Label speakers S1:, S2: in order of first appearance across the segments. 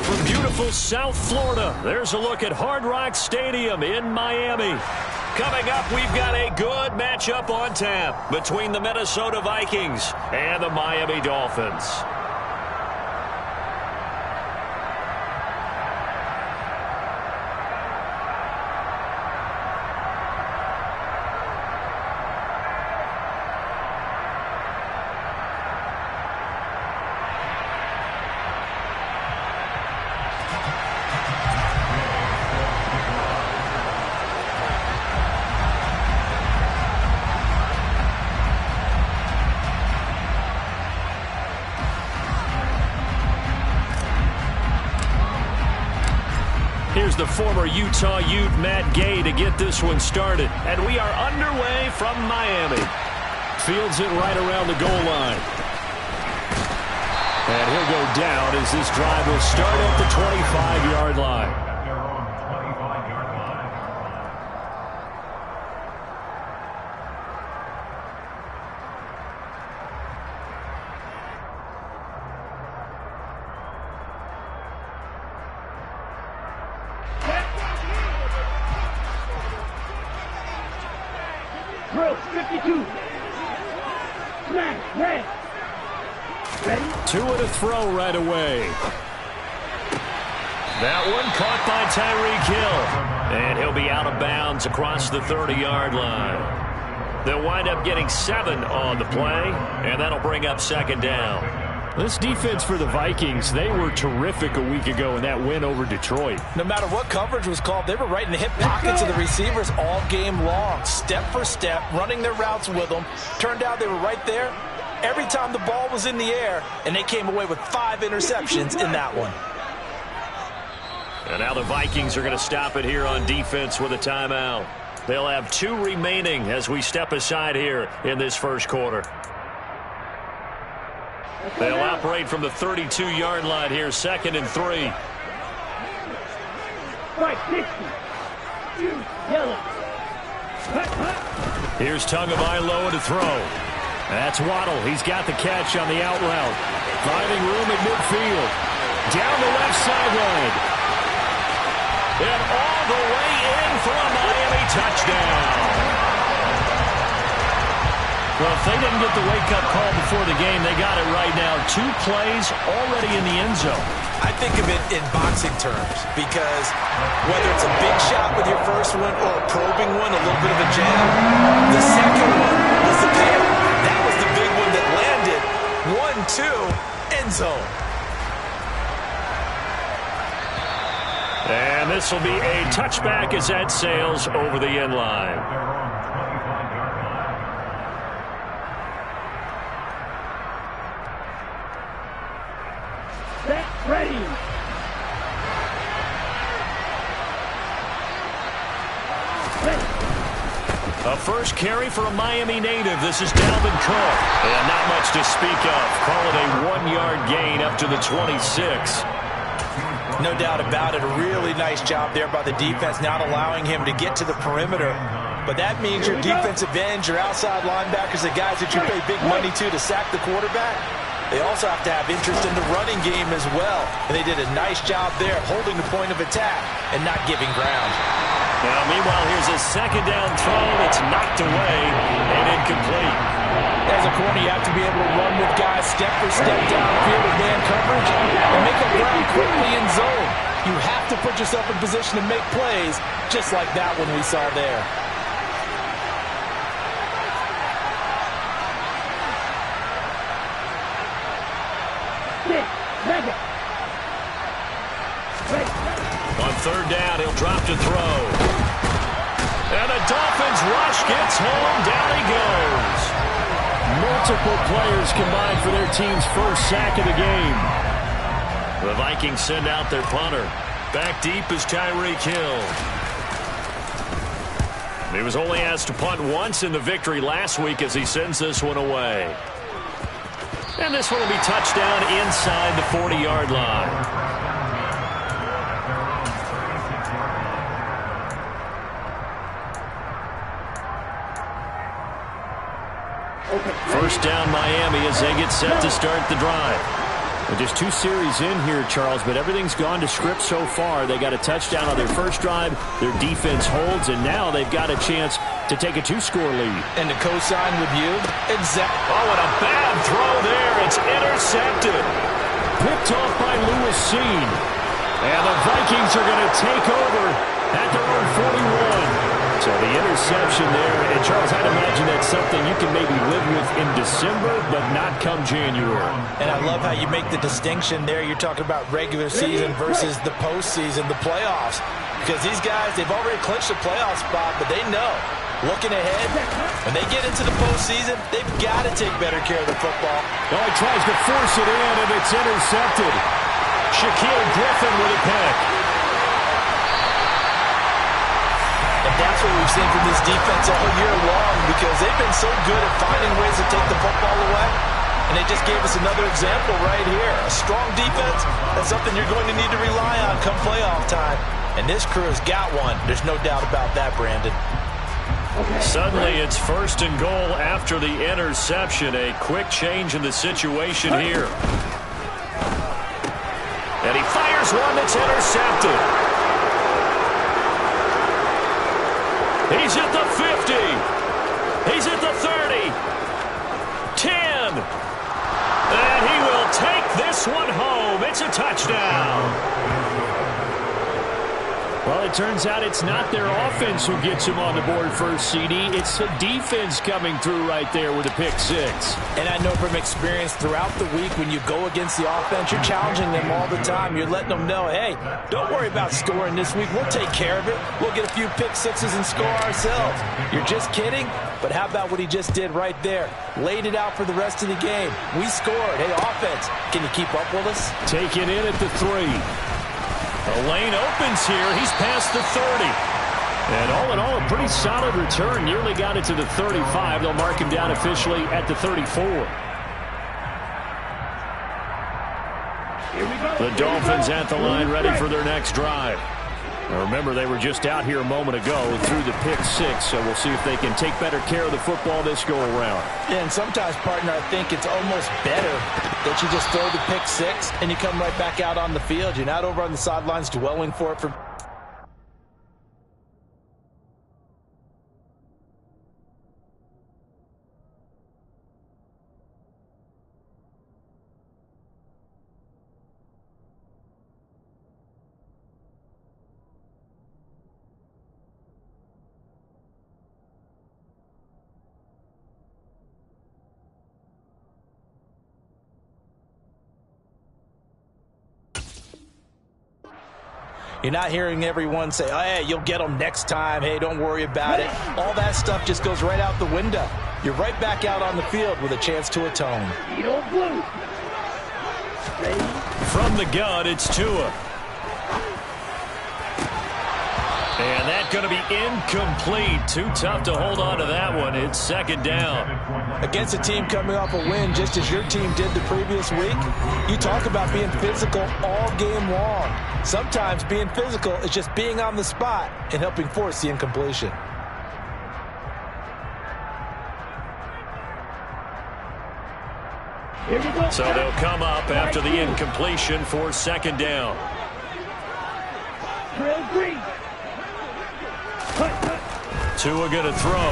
S1: from beautiful South Florida, there's a look at Hard Rock Stadium in Miami. Coming up, we've got a good matchup on tap between the Minnesota Vikings and the Miami Dolphins. Here's the former Utah Ute, Matt Gay, to get this one started. And we are underway from Miami. Fields it right around the goal line. And he'll go down as this drive will start at the 25-yard line. Two and a throw right away. That one caught by Tyreek Hill. And he'll be out of bounds across the 30-yard line. They'll wind up getting 7 on the play, and that'll bring up second down. This defense for the Vikings, they were terrific a week ago in that win over Detroit.
S2: No matter what coverage was called, they were right in the hip pockets of the receivers all game long, step for step, running their routes with them. Turned out they were right there every time the ball was in the air, and they came away with 5 interceptions in that one.
S1: And now the Vikings are going to stop it here on defense with a timeout. They'll have 2 remaining as we step aside here in this first quarter. They'll operate from the 32-yard line here, 2nd and 3. Here's Tagovailoa to throw. That's Waddle. He's got the catch on the out route. Finding room at midfield. Down the left sideline. And all the way in for a Miami touchdown. Well, if they didn't get the wake-up call before the game, they got it right now. 2 plays already in the end zone.
S2: I think of it in boxing terms because whether it's a big shot with your first one or a probing one, a little bit of a jab, the second one was the payoff. That was the big one that landed. 1-2, end zone.
S1: And this will be a touchback as that sails over the end line.
S3: Ready.
S1: A first carry for a Miami native. This is Dalvin Cook. And not much to speak of. Call it a 1-yard gain up to the 26.
S2: No doubt about it. A really nice job there by the defense, not allowing him to get to the perimeter. But that means your defensive ends, your outside linebackers, the guys that you pay big money to sack the quarterback, they also have to have interest in the running game as well. And they did a nice job there holding the point of attack and not giving ground.
S1: Now, meanwhile, here's a second down throw that's knocked away and incomplete.
S2: As a corner, you have to be able to run with guys step for step downfield with man coverage and make up ground quickly in zone. You have to put yourself in position to make plays just like that one we saw there.
S1: On third down, he'll drop to throw. And the Dolphins rush gets home. Down he goes. Multiple players combined for their team's first sack of the game. The Vikings send out their punter. Back deep is Tyreek Hill. He was only asked to punt once in the victory last week as he sends this one away. And this one will be touchdown inside the 40-yard line. First down Miami as they get set to start the drive. Well, just 2 series in here, Charles, but everything's gone to script so far. They got a touchdown on their first drive. Their defense holds, and now they've got a chance to take a 2-score lead.
S2: And to co-sign with you, exactly.
S1: Oh, and a bad throw there. It's intercepted. Picked off by Lewis Seen. And the Vikings are going to take over at their own 41. So the interception there. And, Charles, I'd imagine that's something you can maybe live with in December, but not come January.
S2: And I love how you make the distinction there. You're talking about regular season versus the postseason, the playoffs. Because these guys, they've already clinched a playoff spot, but they know, looking ahead, when they get into the postseason, they've got to take better care of the football.
S1: Oh, he tries to force it in, and it's intercepted. Shaquille Griffin with a pick.
S2: And that's what we've seen from this defense all year long, because they've been so good at finding ways to take the football away. And they just gave us another example right here. A strong defense, that's something you're going to need to rely on come playoff time. And this crew has got one. There's no doubt about that, Brandon.
S1: Suddenly it's 1st and goal after the interception. A quick change in the situation here. And he fires one that's intercepted. He's at the 50. He's at the 30. 10. And he will take this one home. It's a touchdown. Well, it turns out it's not their offense who gets him on the board first, CD. It's the defense coming through right there with a pick 6.
S2: And I know from experience throughout the week when you go against the offense, you're challenging them all the time. You're letting them know, hey, don't worry about scoring this week. We'll take care of it. We'll get a few pick 6s and score ourselves. You're just kidding? But how about what he just did right there? Laid it out for the rest of the game. We scored. Hey, offense, can you keep up with us?
S1: Taken in at the 3. The lane opens here. He's past the 30. And all in all, a pretty solid return. Nearly got it to the 35. They'll mark him down officially at the 34. The Dolphins at the line, ready for their next drive. Now remember, they were just out here a moment ago through the pick 6, so we'll see if they can take better care of the football this go-around.
S2: Yeah, and sometimes, partner, I think it's almost better that you just throw the pick 6 and you come right back out on the field. You're not over on the sidelines dwelling for it for... You're not hearing everyone say, oh, hey, you'll get them next time. Hey, don't worry about it. All that stuff just goes right out the window. You're right back out on the field with a chance to atone.
S1: From the gun, it's Tua. And that's going to be incomplete. Too tough to hold on to that one. It's 2nd down.
S2: Against a team coming off a win just as your team did the previous week, you talk about being physical all game long. Sometimes being physical is just being on the spot and helping force the incompletion.
S1: So they'll come up after the incompletion for 2nd down. Tua going to throw.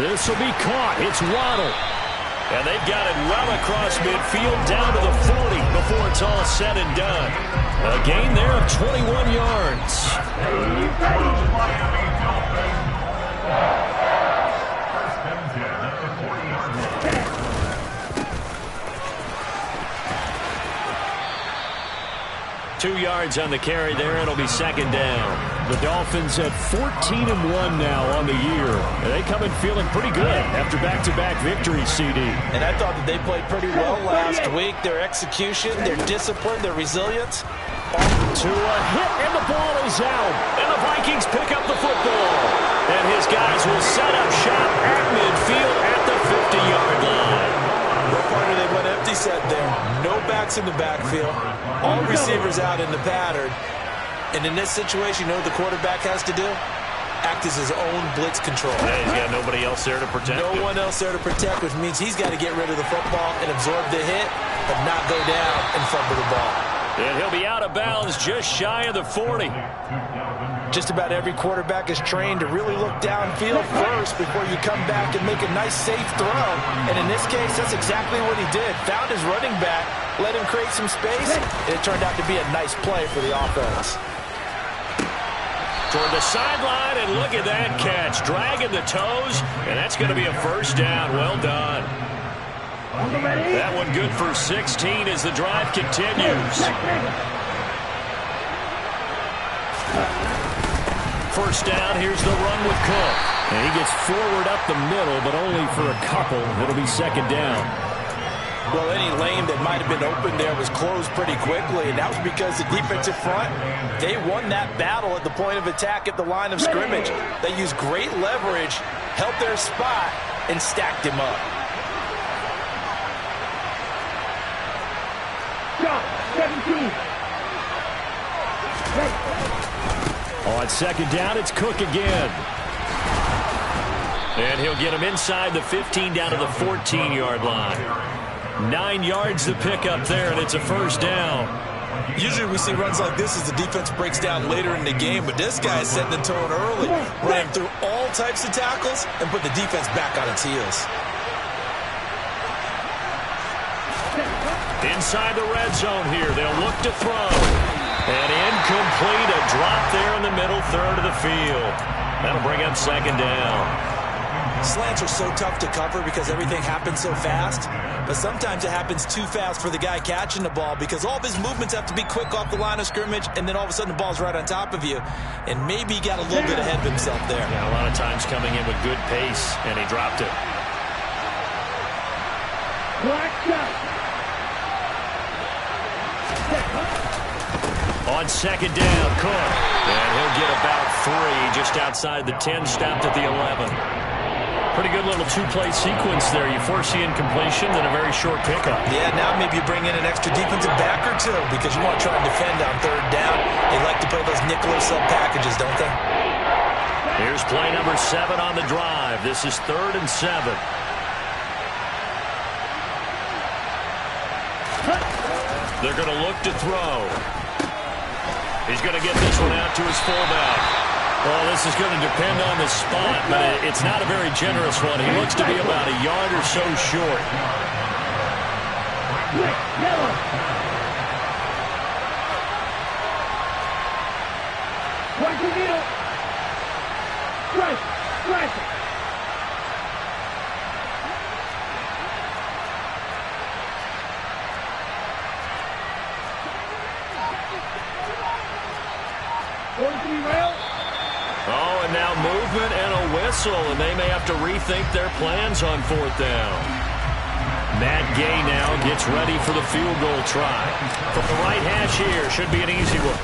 S1: This will be caught. It's Waddle. And they've got it well across midfield down to the 40 before it's all said and done. A gain there of 21 yards. 2 yards on the carry there. It'll be 2nd down. The Dolphins at 14-1 now on the year. They come in feeling pretty good after back-to-back victories, CD.
S2: And I thought that they played pretty well last week. Their execution, their discipline, their resilience.
S1: To a hit, and the ball is out. And the Vikings pick up the football. And his guys will set up shop at midfield at the 50-yard line.
S2: What partner they went empty set there. No backs in the backfield. All receivers out in the pattern. And in this situation, you know what the quarterback has to do? Act as his own blitz control.
S1: Yeah, he's got nobody else there to protect him.
S2: No one else there to protect, which means he's got to get rid of the football and absorb the hit but not go down and fumble the ball.
S1: And he'll be out of bounds just shy of the 40.
S2: Just about every quarterback is trained to really look downfield first before you come back and make a nice, safe throw. And in this case, that's exactly what he did. Found his running back, let him create some space, and it turned out to be a nice play for the offense.
S1: Toward the sideline, and look at that catch. Dragging the toes, and that's going to be a first down. Well done. That one good for 16 as the drive continues. First down, here's the run with Cook. And he gets forward up the middle, but only for a couple. It'll be second down.
S2: Well, any lane that might have been open there was closed pretty quickly, and that was because the defensive front, they won that battle at the point of attack at the line of scrimmage. They used great leverage, held their spot, and stacked him up.
S3: Shot, 17.
S1: On second down, it's Cook again. And he'll get him inside the 15 down to the 14-yard line. 9 yards to pick up there, and it's a first down.
S2: Usually we see runs like this as the defense breaks down later in the game, but this guy is setting the tone early, running through all types of tackles and put the defense back on its heels.
S1: Inside the red zone here, they'll look to throw. And incomplete, a drop there in the middle third of the field. That'll bring up second down.
S2: Slants are so tough to cover because everything happens so fast, but sometimes it happens too fast for the guy catching the ball because all of his movements have to be quick off the line of scrimmage, and then all of a sudden the ball's right on top of you, and maybe he got a little bit ahead of himself there.
S1: Yeah, a lot of times coming in with good pace, and he dropped it.
S3: Black shot.
S1: On second down, Cook. And he'll get about 3 just outside the 10, stopped at the 11. Pretty good little two-play sequence there. You force the incompletion, then a very short pickup.
S2: Yeah, now maybe you bring in an extra defensive back or two because you want to try and defend on third down. They like to play those nickel or sub packages, don't they?
S1: Here's play number 7 on the drive. This is 3rd and 7. They're going to look to throw. He's going to get this one out to his fullback. Well, this is going to depend on the spot, but it's not a very generous one. He looks to be about a yard or so short.
S3: Strike.
S1: Oh, and now movement and a whistle, and they may have to rethink their plans on 4th down. Matt Gay now gets ready for the field goal try. From the right hash here, should be an easy one.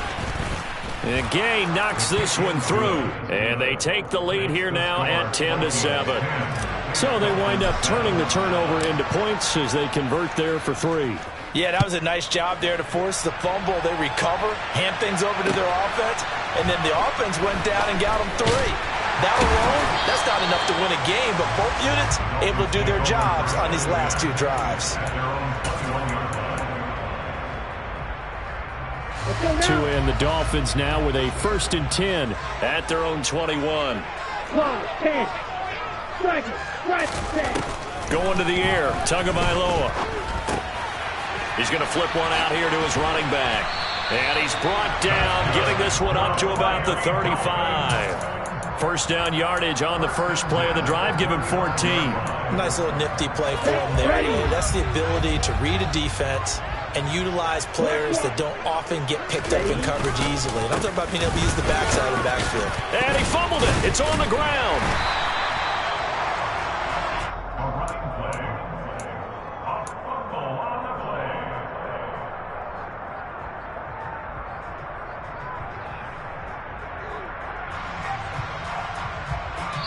S1: And Gay knocks this one through, and they take the lead here now at 10-7. So they wind up turning the turnover into points as they convert there for 3.
S2: Yeah, that was a nice job there to force the fumble. They recover, hand things over to their offense, and then the offense went down and got them 3. That alone, that's not enough to win a game, but both units able to do their jobs on these last 2 drives.
S1: To end the Dolphins now with a 1st and 10 at their own 21.
S3: 10. Strike.
S1: Going to the air, Tagovailoa. He's going to flip one out here to his running back. And he's brought down, getting this one up to about the 35. First down yardage on the first play of the drive. Give him 14.
S2: Nice little nifty play for him there. That's the ability to read a defense and utilize players that don't often get picked up in coverage easily. And I'm talking about being able to use the backside of the backfield.
S1: And he fumbled it. It's on the ground.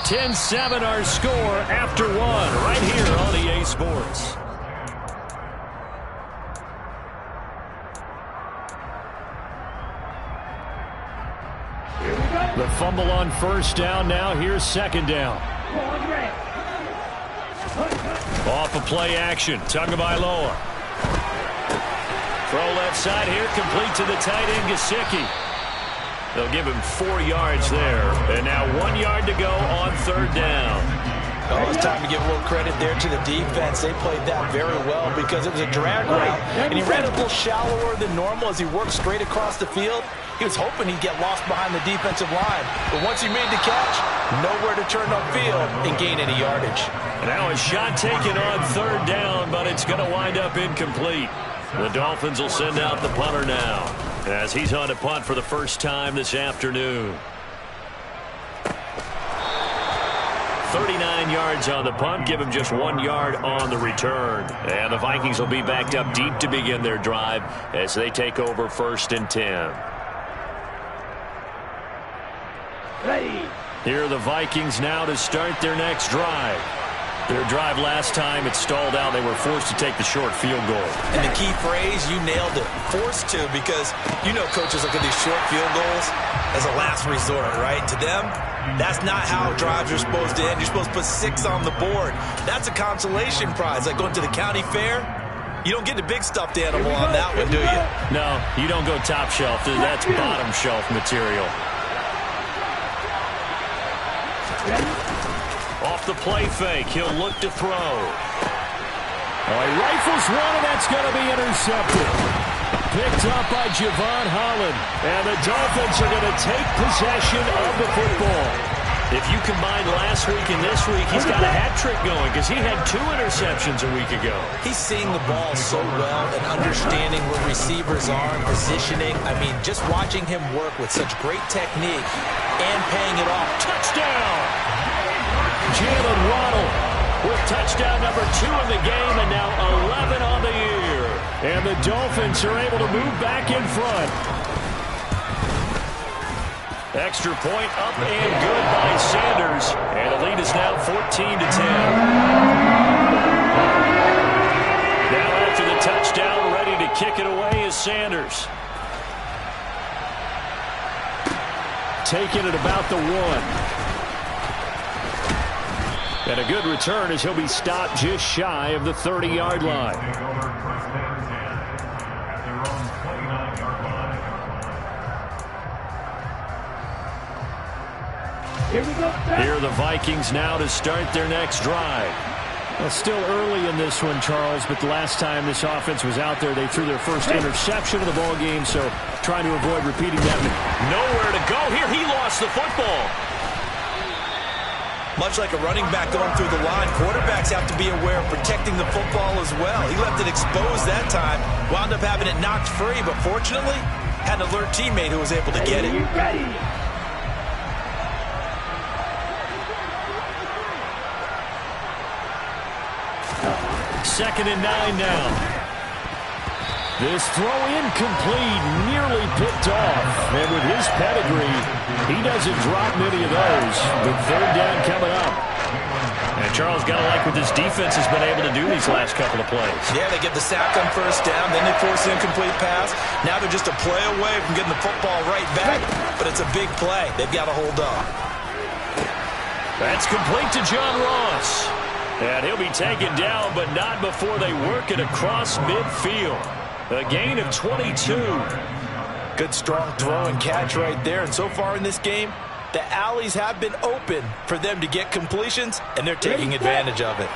S1: (10-7) our score after 1 right here on EA Sports. The fumble on first down now. Here's second down. Off of play action. Tagovailoa. Throw left side here, complete to the tight end, Gesicki. They'll give him 4 yards there. And now 1 yard to go on third down.
S2: Oh, it's time to give a little credit there to the defense. They played that very well because it was a drag route, and he ran a little shallower than normal as he worked straight across the field. He was hoping he'd get lost behind the defensive line, but once he made the catch, nowhere to turn upfield and gain any yardage.
S1: Now a shot taken on third down, but it's going to wind up incomplete. The Dolphins will send out the punter now, as he's on to punt for the first time this afternoon. 39 yards on the punt, give him just 1 yard on the return. And the Vikings will be backed up deep to begin their drive as they take over 1st and 10.
S3: Ready.
S1: Here are the Vikings now to start their next drive. Their drive last time, it stalled out. They were forced to take the short field goal.
S2: And the key phrase, you nailed it, forced to, because you know coaches look at these short field goals as a last resort, right? To them, that's not how drives are supposed to end. You're supposed to put 6 on the board. That's a consolation prize, like going to the county fair. You don't get the big stuffed animal on that one, do you?
S1: No, you don't go top shelf. That's bottom shelf material. Off the play fake, he'll look to throw. Oh, he rifles one, and that's going to be intercepted. Picked up by Javon Holland. And the Dolphins are going to take possession of the football. If you combine last week and this week, he's got a hat trick going because he had 2 interceptions a week ago.
S2: He's seeing the ball so well and understanding where receivers are and positioning. I mean, just watching him work with such great technique and paying it off.
S1: Touchdown! Jalen Waddle with touchdown number 2 in the game, and now 11 on the year. And the Dolphins are able to move back in front. Extra point up and good by Sanders. And the lead is now 14-10. Now after the touchdown, ready to kick it away is Sanders. Taking it about the 1. And a good return as he'll be stopped just shy of the 30-yard line.
S3: Here we go.
S1: Here are the Vikings now to start their next drive. Well, still early in this one, Charles, but the last time this offense was out there, they threw their first interception of the ball game, so trying to avoid repeating that. Nowhere to go here. He lost the football.
S2: Much like a running back going through the line, quarterbacks have to be aware of protecting the football as well. He left it exposed that time, wound up having it knocked free, but fortunately, had an alert teammate who was able to get it.
S3: Ready.
S1: Second and 9 now. This throw incomplete, nearly picked off. And with his pedigree, he doesn't drop many of those. With third down coming up. And Charles, got to like what this defense has been able to do these last couple of plays.
S2: Yeah, they get the sack on first down, then they force an incomplete pass. Now they're just a play away from getting the football right back. But it's a big play. They've got to hold up.
S1: That's complete to John Ross. And he'll be taken down, but not before they work it across midfield. A gain of 22.
S2: Good strong throw and catch right there. And so far in this game, the alleys have been open for them to get completions, and they're taking advantage of it.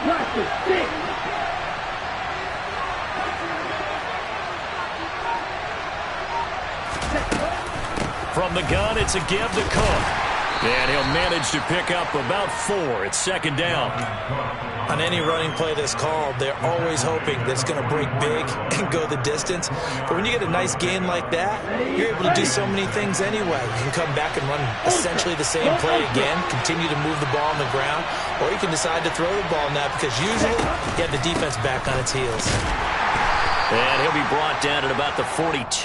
S3: Practice 6.
S1: From the gun, it's a give to Cook. And he'll manage to pick up about 4. It's second down.
S2: On any running play that's called, they're always hoping that it's going to break big and go the distance. But when you get a nice gain like that, you're able to do so many things anyway. You can come back and run essentially the same play again, continue to move the ball on the ground, or you can decide to throw the ball now because usually you have the defense back on its heels.
S1: And he'll be brought down at about the 42.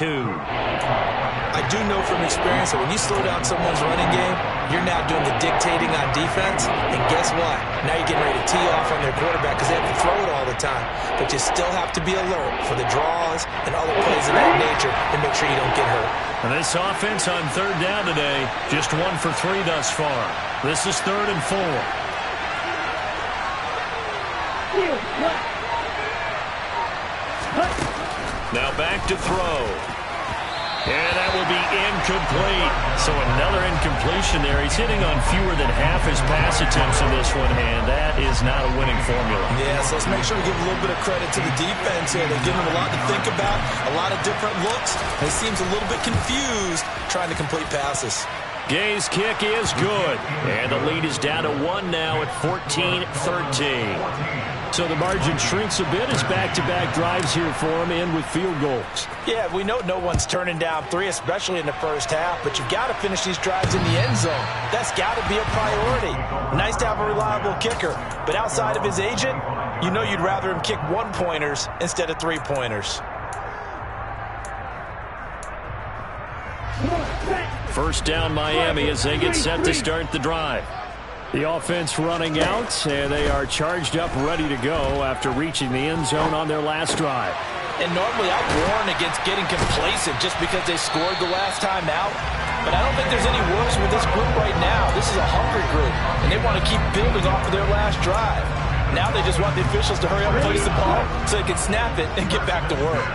S2: I do know from experience that when you slow down someone's running game, you're now doing the dictating on defense. And guess what? Now you're getting ready to tee off on their quarterback because they have to throw it all the time. But you still have to be alert for the draws and other plays of that nature and make sure you don't get hurt.
S1: And this offense on third down today, just 1 for 3 thus far. This is 3rd and 4. Now back to throw. And that will be incomplete. So another incompletion there. He's hitting on fewer than half his pass attempts in this one, and that is not a winning formula.
S2: Yeah, so let's make sure we give a little bit of credit to the defense here. They give him a lot to think about, a lot of different looks, and he seems a little bit confused trying to complete passes.
S1: Gay's kick is good, and the lead is down to 1 now at 14-13. So the margin shrinks a bit as back-to-back drives here for him, and with field goals.
S2: Yeah, we know no one's turning down 3, especially in the first half, but you've got to finish these drives in the end zone. That's got to be a priority. Nice to have a reliable kicker, but outside of his agent, you know you'd rather him kick 1-pointers instead of 3-pointers.
S1: First down Miami as they get set to start the drive. The offense running out, and they are charged up, ready to go after reaching the end zone on their last drive.
S2: And normally I warn against getting complacent just because they scored the last time out. But I don't think there's any worse with this group right now. This is a hungry group, and they want to keep building off of their last drive. Now they just want the officials to hurry up and place the ball so they can snap it and get back to work.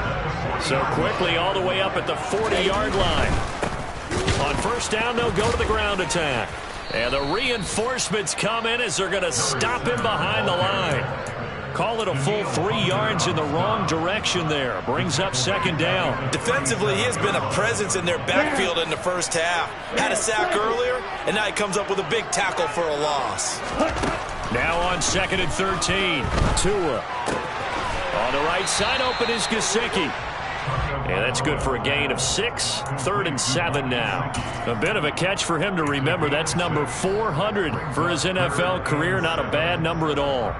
S1: So quickly all the way up at the 40-yard line. On first down, they'll go to the ground attack. And the reinforcements come in as they're going to stop him behind the line. Call it a full 3 yards in the wrong direction there. Brings up second down.
S2: Defensively, he has been a presence in their backfield in the first half. Had a sack earlier, and now he comes up with a big tackle for a loss.
S1: Now on 2nd and 13. Tua. On the right side, open is Gesicki. And that's good for a gain of 6. 3rd and 7 now. A bit of a catch for him to remember. That's number 400 for his NFL career. Not a bad number at all.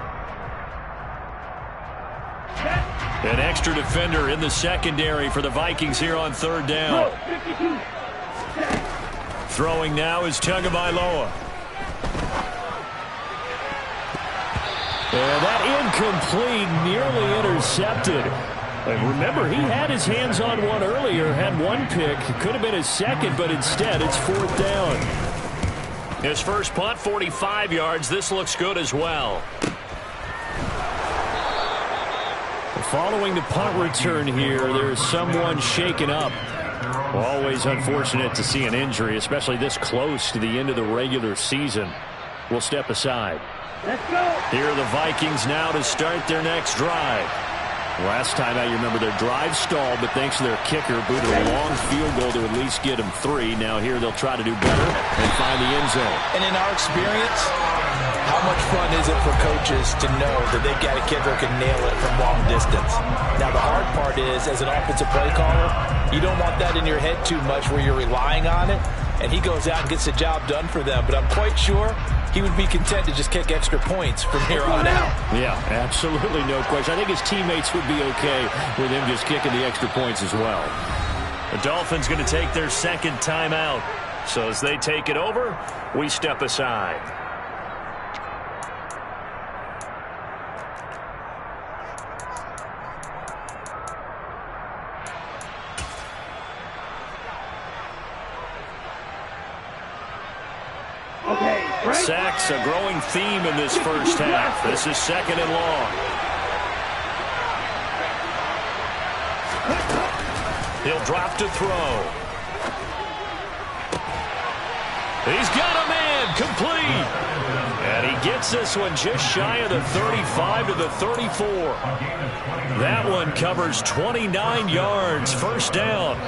S1: An extra defender in the secondary for the Vikings here on 3rd down. Throwing now is Tagovailoa. And that incomplete, nearly intercepted. And remember, he had his hands on one earlier, had one pick. It could have been his second, but instead it's 4th down. His first punt, 45 yards. This looks good as well. Following the punt return here, there's someone shaken up. Always unfortunate to see an injury, especially this close to the end of the regular season. We'll step aside.
S3: Let's go.
S1: Here are the Vikings now to start their next drive. Last time out, you remember their drive stalled, but thanks to their kicker, booted a long field goal to at least get them 3. Now here they'll try to do better and find the end zone.
S2: And in our experience, how much fun is it for coaches to know that they've got a kicker who can nail it from long distance? Now the hard part is, as an offensive play caller, you don't want that in your head too much where you're relying on it, and he goes out and gets the job done for them. But I'm quite sure he would be content to just kick extra points from here on out.
S1: Yeah, absolutely no question. I think his teammates would be okay with him just kicking the extra points as well. The Dolphins going to take their second timeout. So as they take it over, we step aside. Sacks, a growing theme in this first half. This is 2nd and long. He'll drop to throw. He's got a man, complete. And he gets this one just shy of the 35 to the 34. That one covers 29 yards. First down.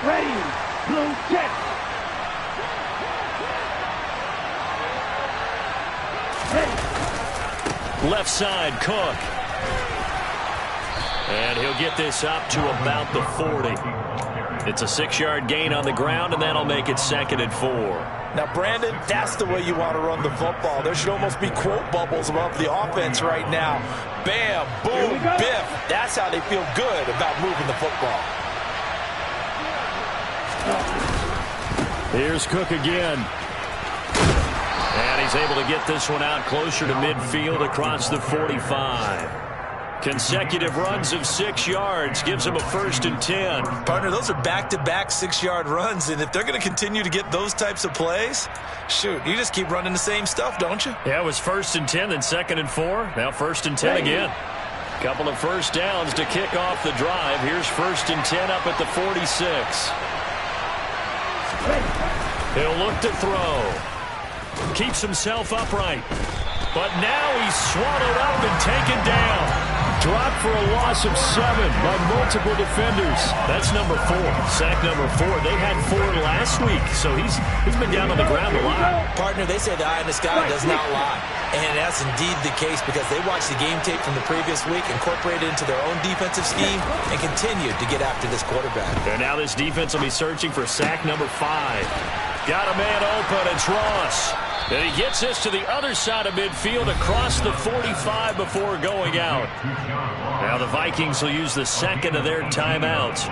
S3: Ready. Blue check.
S1: Left side, Cook. And he'll get this up to about the 40. It's a 6-yard gain on the ground, and that'll make it 2nd and 4.
S2: Now, Brandon, that's the way you want to run the football. There should almost be quote bubbles above the offense right now. Bam, boom, biff. That's how they feel good about moving the football.
S1: Here's Cook again. And And he's able to get this one out closer to midfield across the 45. Consecutive runs of 6 yards gives him a 1st and 10.
S2: Partner, those are back-to-back 6-yard runs, and if they're going to continue to get those types of plays, shoot, you just keep running the same stuff, don't you?
S1: Yeah, it was 1st and 10, then 2nd and 4. Now 1st and 10 again. Couple of first downs to kick off the drive. Here's 1st and 10 up at the 46. He'll look to throw. Keeps himself upright. But now he's swallowed up and taken down. Dropped for a loss of 7 by multiple defenders. That's number 4. Sack number 4. They had 4 last week, so he's been down on the ground a lot.
S2: Partner, they say the eye in the sky does not lie. And that's indeed the case because they watched the game tape from the previous week, incorporated it into their own defensive scheme, and continued to get after this quarterback.
S1: And now this defense will be searching for sack number 5. Got a man open. It's Ross. And he gets this to the other side of midfield across the 45 before going out. Now the Vikings will use the second of their timeouts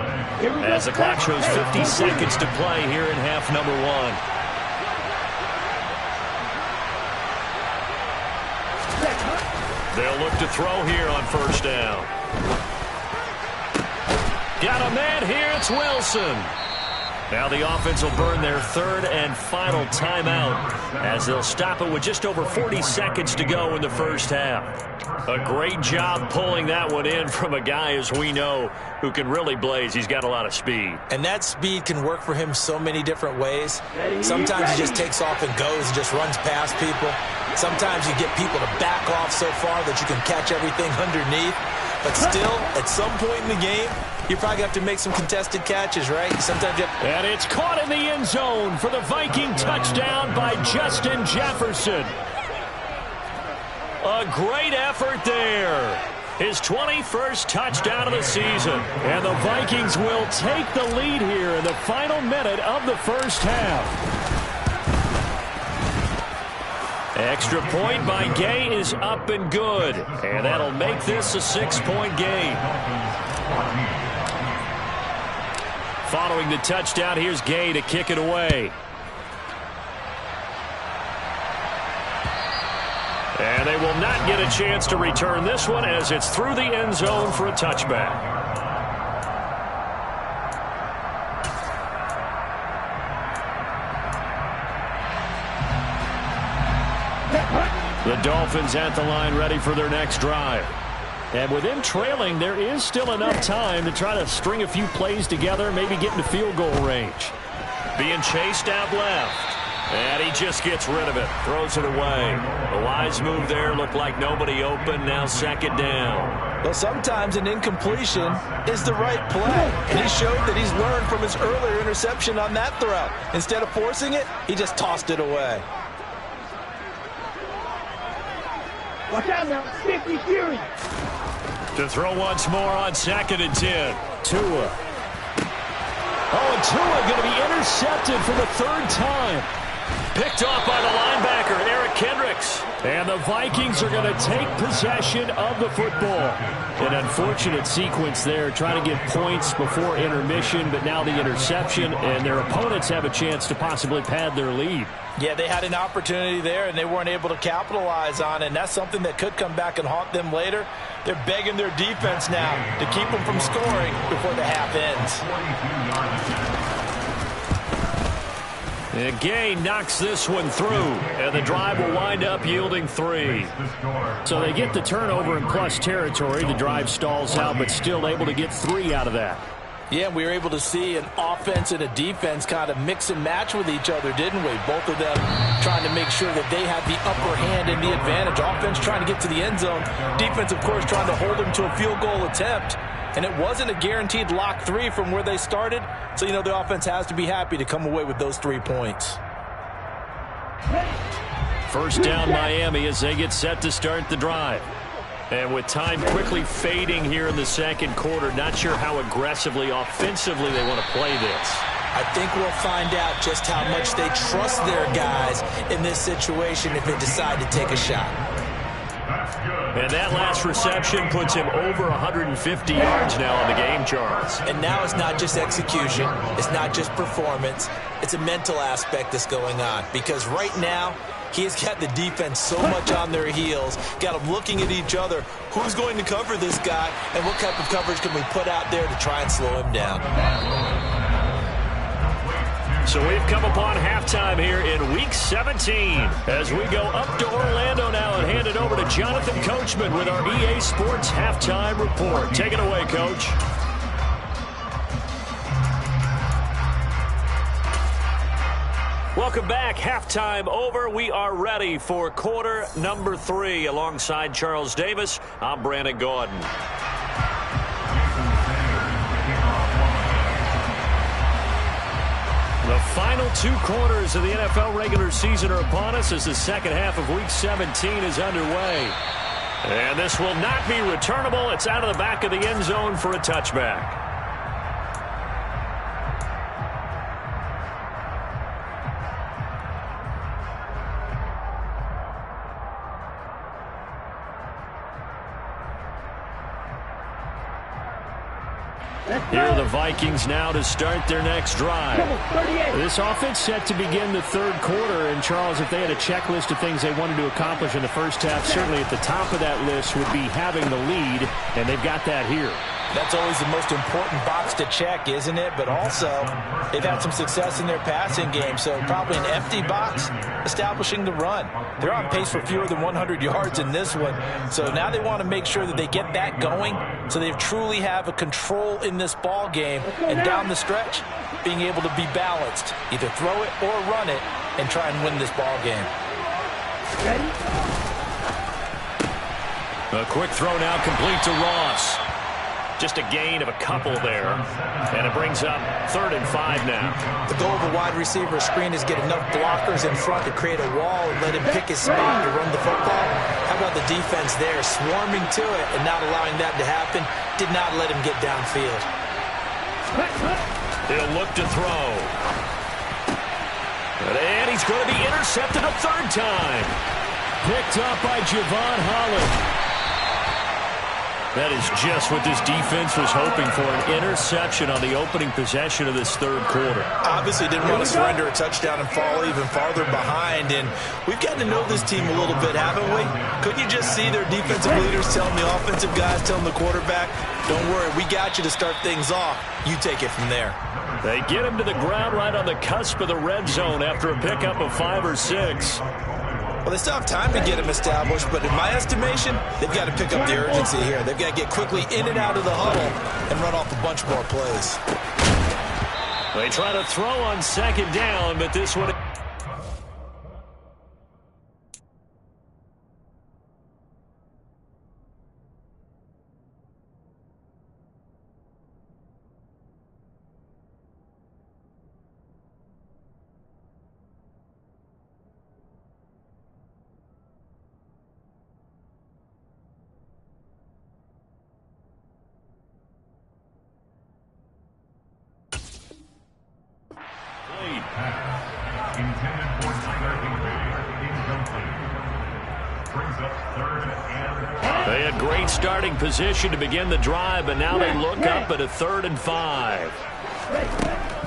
S1: as the clock shows 50 seconds to play here in half number 1. They'll look to throw here on 1st down. Got a man here. It's Wilson. Now the offense will burn their 3rd and final timeout as they'll stop it with just over 40 seconds to go in the first half. A great job pulling that one in from a guy, as we know, who can really blaze. He's got a lot of speed.
S2: And that speed can work for him so many different ways. Sometimes he just takes off and goes and just runs past people. Sometimes you get people to back off so far that you can catch everything underneath. But still, at some point in the game, you probably have to make some contested catches, right? Sometimes you have...
S1: And it's caught in the end zone for the Viking touchdown by Justin Jefferson. A great effort there. His 21st touchdown of the season. And the Vikings will take the lead here in the final minute of the first half. Extra point by Gay is up and good. And that'll make this a 6-point game. Following the touchdown, here's Gay to kick it away. And they will not get a chance to return this one as it's through the end zone for a touchback. The Dolphins at the line ready for their next drive. And with them trailing, there is still enough time to try to string a few plays together, maybe get into field goal range. Being chased out left. And he just gets rid of it. Throws it away. A wise move there. Looked like nobody open. Now 2nd down.
S2: Well, sometimes an incompletion is the right play. And he showed that he's learned from his earlier interception on that throw. Instead of forcing it, he just tossed it away.
S3: Watch out now, 50 Fury.
S1: To throw once more on 2nd and 10. Tua. Oh, and Tua going to be intercepted for the 3rd time. Picked off by the linebacker, Eric Kendricks. And the Vikings are going to take possession of the football. An unfortunate sequence there, trying to get points before intermission, but now the interception, and their opponents have a chance to possibly pad their lead.
S2: Yeah, they had an opportunity there, and they weren't able to capitalize on it, and that's something that could come back and haunt them later. They're begging their defense now to keep them from scoring before the half ends.
S1: And Gay knocks this one through, and the drive will wind up yielding 3. So they get the turnover in plus territory. The drive stalls out, but still able to get 3 out of that.
S2: Yeah, we were able to see an offense and a defense kind of mix and match with each other, didn't we? Both of them trying to make sure that they had the upper hand and the advantage. Offense trying to get to the end zone. Defense, of course, trying to hold them to a field goal attempt. And it wasn't a guaranteed lock 3 from where they started. So, you know, the offense has to be happy to come away with those 3 points.
S1: First down, Miami, as they get set to start the drive. And with time quickly fading here in the second quarter, not sure how aggressively, offensively they want to play this.
S2: I think we'll find out just how much they trust their guys in this situation if they decide to take a shot.
S1: And that last reception puts him over 150 yards now on the game, Charles.
S2: And now it's not just execution. It's not just performance. It's a mental aspect that's going on. Because right now, He has got the defense so much on their heels, got them looking at each other. Who's going to cover this guy, and what type of coverage can we put out there to try and slow him down?
S1: So we've come upon halftime here in Week 17 as we go up to Orlando now and hand it over to Jonathan Coachman with our EA Sports Halftime Report. Take it away, Coach. Welcome back. Halftime over. We are ready for quarter number 3. Alongside Charles Davis, I'm Brandon Gordon. The final 2 quarters of the NFL regular season are upon us as the second half of Week 17 is underway. And this will not be returnable. It's out of the back of the end zone for a touchback. Here are the Vikings now to start their next drive. This offense set to begin the third quarter. And, Charles, if they had a checklist of things they wanted to accomplish in the first half, certainly at the top of that list would be having the lead, and they've got that here.
S2: That's always the most important box to check, isn't it? But also, they've had some success in their passing game, so probably an empty box establishing the run. They're on pace for fewer than 100 yards in this one, so now they want to make sure that they get that going so they truly have a control in this ball game, and down the stretch, being able to be balanced, either throw it or run it, and try and win this ball game.
S3: Ready?
S1: A quick throw now complete to Ross. Just a gain of a couple there. And it brings up 3rd and 5 now.
S2: The goal of a wide receiver screen is get enough blockers in front to create a wall and let him pick his spot to run the football. How about the defense there, swarming to it and not allowing that to happen? Did not let him get downfield.
S1: He'll look to throw. And he's going to be intercepted a 3rd time. Picked up by Javon Holland. That is just what this defense was hoping for, an interception on the opening possession of this third quarter.
S2: Obviously didn't want to surrender a touchdown and fall even farther behind, and we've gotten to know this team a little bit, haven't we? Couldn't you just see their defensive leaders telling the offensive guys, telling the quarterback, don't worry, we got you to start things off. You take it from there.
S1: They get him to the ground right on the cusp of the red zone after a pickup of 5 or 6.
S2: Well, they still have time to get him established, but in my estimation, they've got to pick up the urgency here. They've got to get quickly in and out of the huddle and run off a bunch more plays.
S1: They try to throw on 2nd down, but this one... They had great starting position to begin the drive, but now they look up at a 3rd and 5.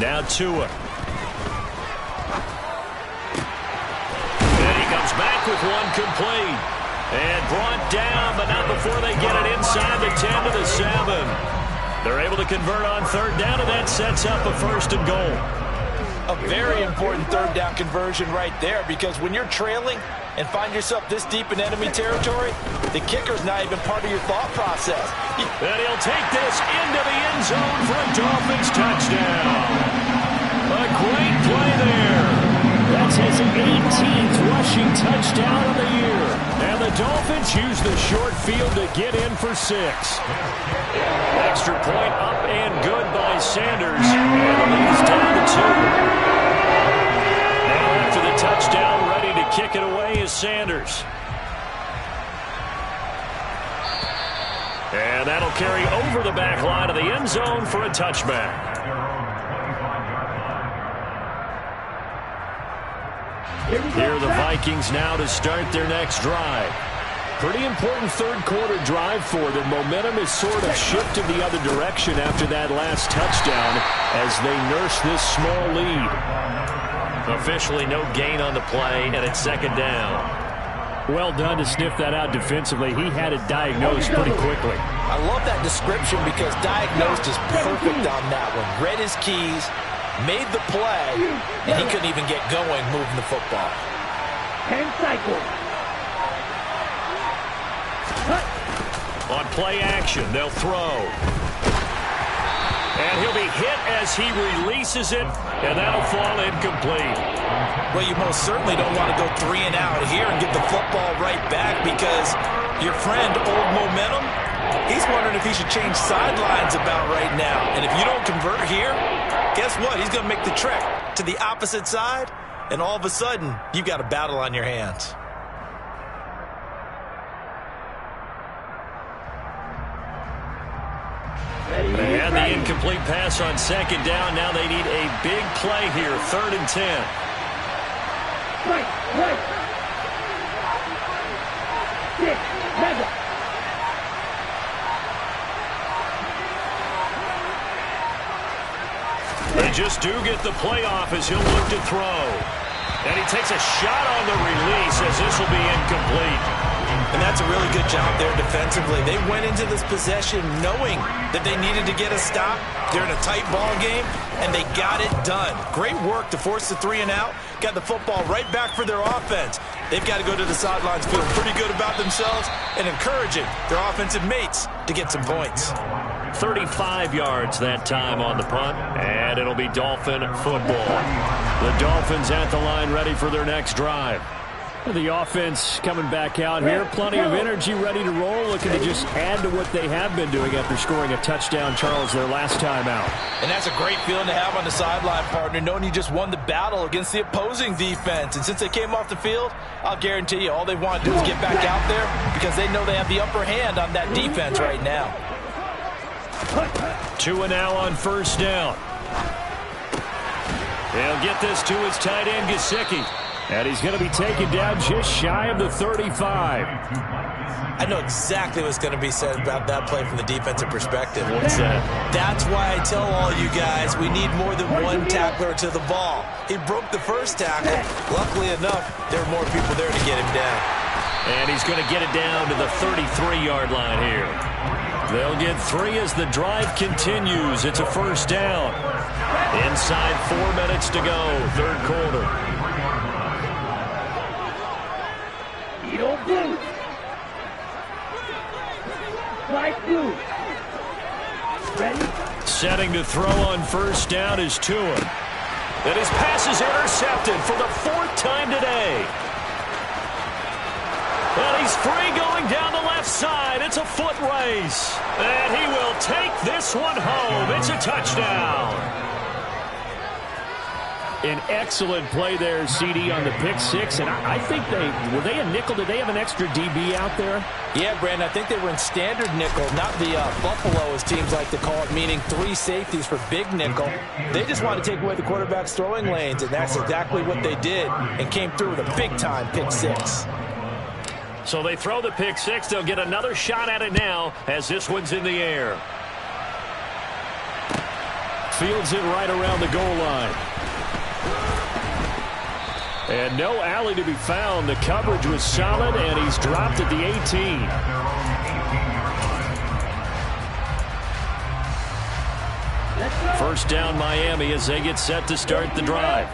S1: Now Tua. And he comes back with one complete. And brought down, but not before they get it inside the 10 to the 7. They're able to convert on 3rd down, and that sets up a 1st and goal.
S2: A very important 3rd down conversion right there, because when you're trailing and find yourself this deep in enemy territory, the kicker's not even part of your thought process.
S1: And he'll take this into the end zone for a Dolphins touchdown. A great play there. That's his 18th rushing touchdown of the year. And the Dolphins use the short field to get in for 6. Extra point up and good by Sanders. And the lead is down to 2. Now after the touchdown, ready to kick it away is Sanders. And that'll carry over the back line of the end zone for a touchback. Here are the Vikings now to start their next drive. Pretty important third quarter drive for them. Momentum is sort of shifted the other direction after that last touchdown as they nurse this small lead. Officially no gain on the play, and it's second down.
S4: Well done to sniff that out defensively. He had it diagnosed pretty quickly.
S2: I love that description because diagnosed is perfect on that one. Read his keys, made the play, and he couldn't even get going moving the football.
S3: 10 cycles.
S1: On play action, they'll throw. And he'll be hit as he releases it, and that'll fall incomplete.
S2: Well, you most certainly don't want to go 3 and out here and get the football right back because your friend, Old Momentum, he's wondering if he should change sidelines about right now. And if you don't convert here, guess what? He's going to make the trek to the opposite side, and all of a sudden, you've got a battle on your hands.
S1: And the incomplete pass on second down. Now they need a big play here, 3rd and 10.
S3: Right. 6, mega.
S1: They just do get the playoff as he'll look to throw. And he takes a shot on the release as this will be incomplete.
S2: And that's a really good job there defensively. They went into this possession knowing that they needed to get a stop. They're in a tight ball game, and they got it done. Great work to force the 3 and out. Got the football right back for their offense. They've got to go to the sidelines feeling pretty good about themselves and encouraging their offensive mates to get some points.
S1: 35 yards that time on the punt, and it'll be Dolphin football. The Dolphins at the line ready for their next drive.
S4: The offense coming back out here. Plenty of energy, ready to roll, looking to just add to what they have been doing after scoring a touchdown, Charles, their last time out.
S2: And that's a great feeling to have on the sideline, partner, knowing you just won the battle against the opposing defense. And since they came off the field, I'll guarantee you all they want to do is get back out there because they know they have the upper hand on that defense right now.
S1: 2 and now on 1st down. He'll get this to his tight end, Gesicki.
S4: And he's going to be taken down just shy of the 35.
S2: I know exactly what's going to be said about that play from the defensive perspective.
S1: What's that?
S2: That's why I tell all you guys we need more than one tackler to the ball. He broke the first tackle. Luckily enough, there were more people there to get him down.
S1: And he's going to get it down to the 33-yard line here. They'll get 3 as the drive continues. It's a 1st down. Inside 4 minutes to go, 3rd quarter.
S3: Blue. Light blue. Ready?
S1: Setting to throw on 1st down is Tua. And his pass is intercepted for the 4th time today. And he's free going down the left side. It's a foot race. And he will take this one home. It's a touchdown.
S4: An excellent play there, CD, on the pick 6. And I think were they a nickel? Did they have an extra DB out there?
S2: Yeah, Brandon, I think they were in standard nickel, not the Buffalo, as teams like to call it, meaning 3 safeties for big nickel. They just want to take away the quarterback's throwing lanes, and that's exactly what they did and came through with a big-time pick 6.
S1: So they throw the pick 6. They'll get another shot at it now as this one's in the air.
S4: Fields it right around the goal line. And no alley to be found. The coverage was solid, and he's dropped at the 18.
S1: First down Miami as they get set to start the drive.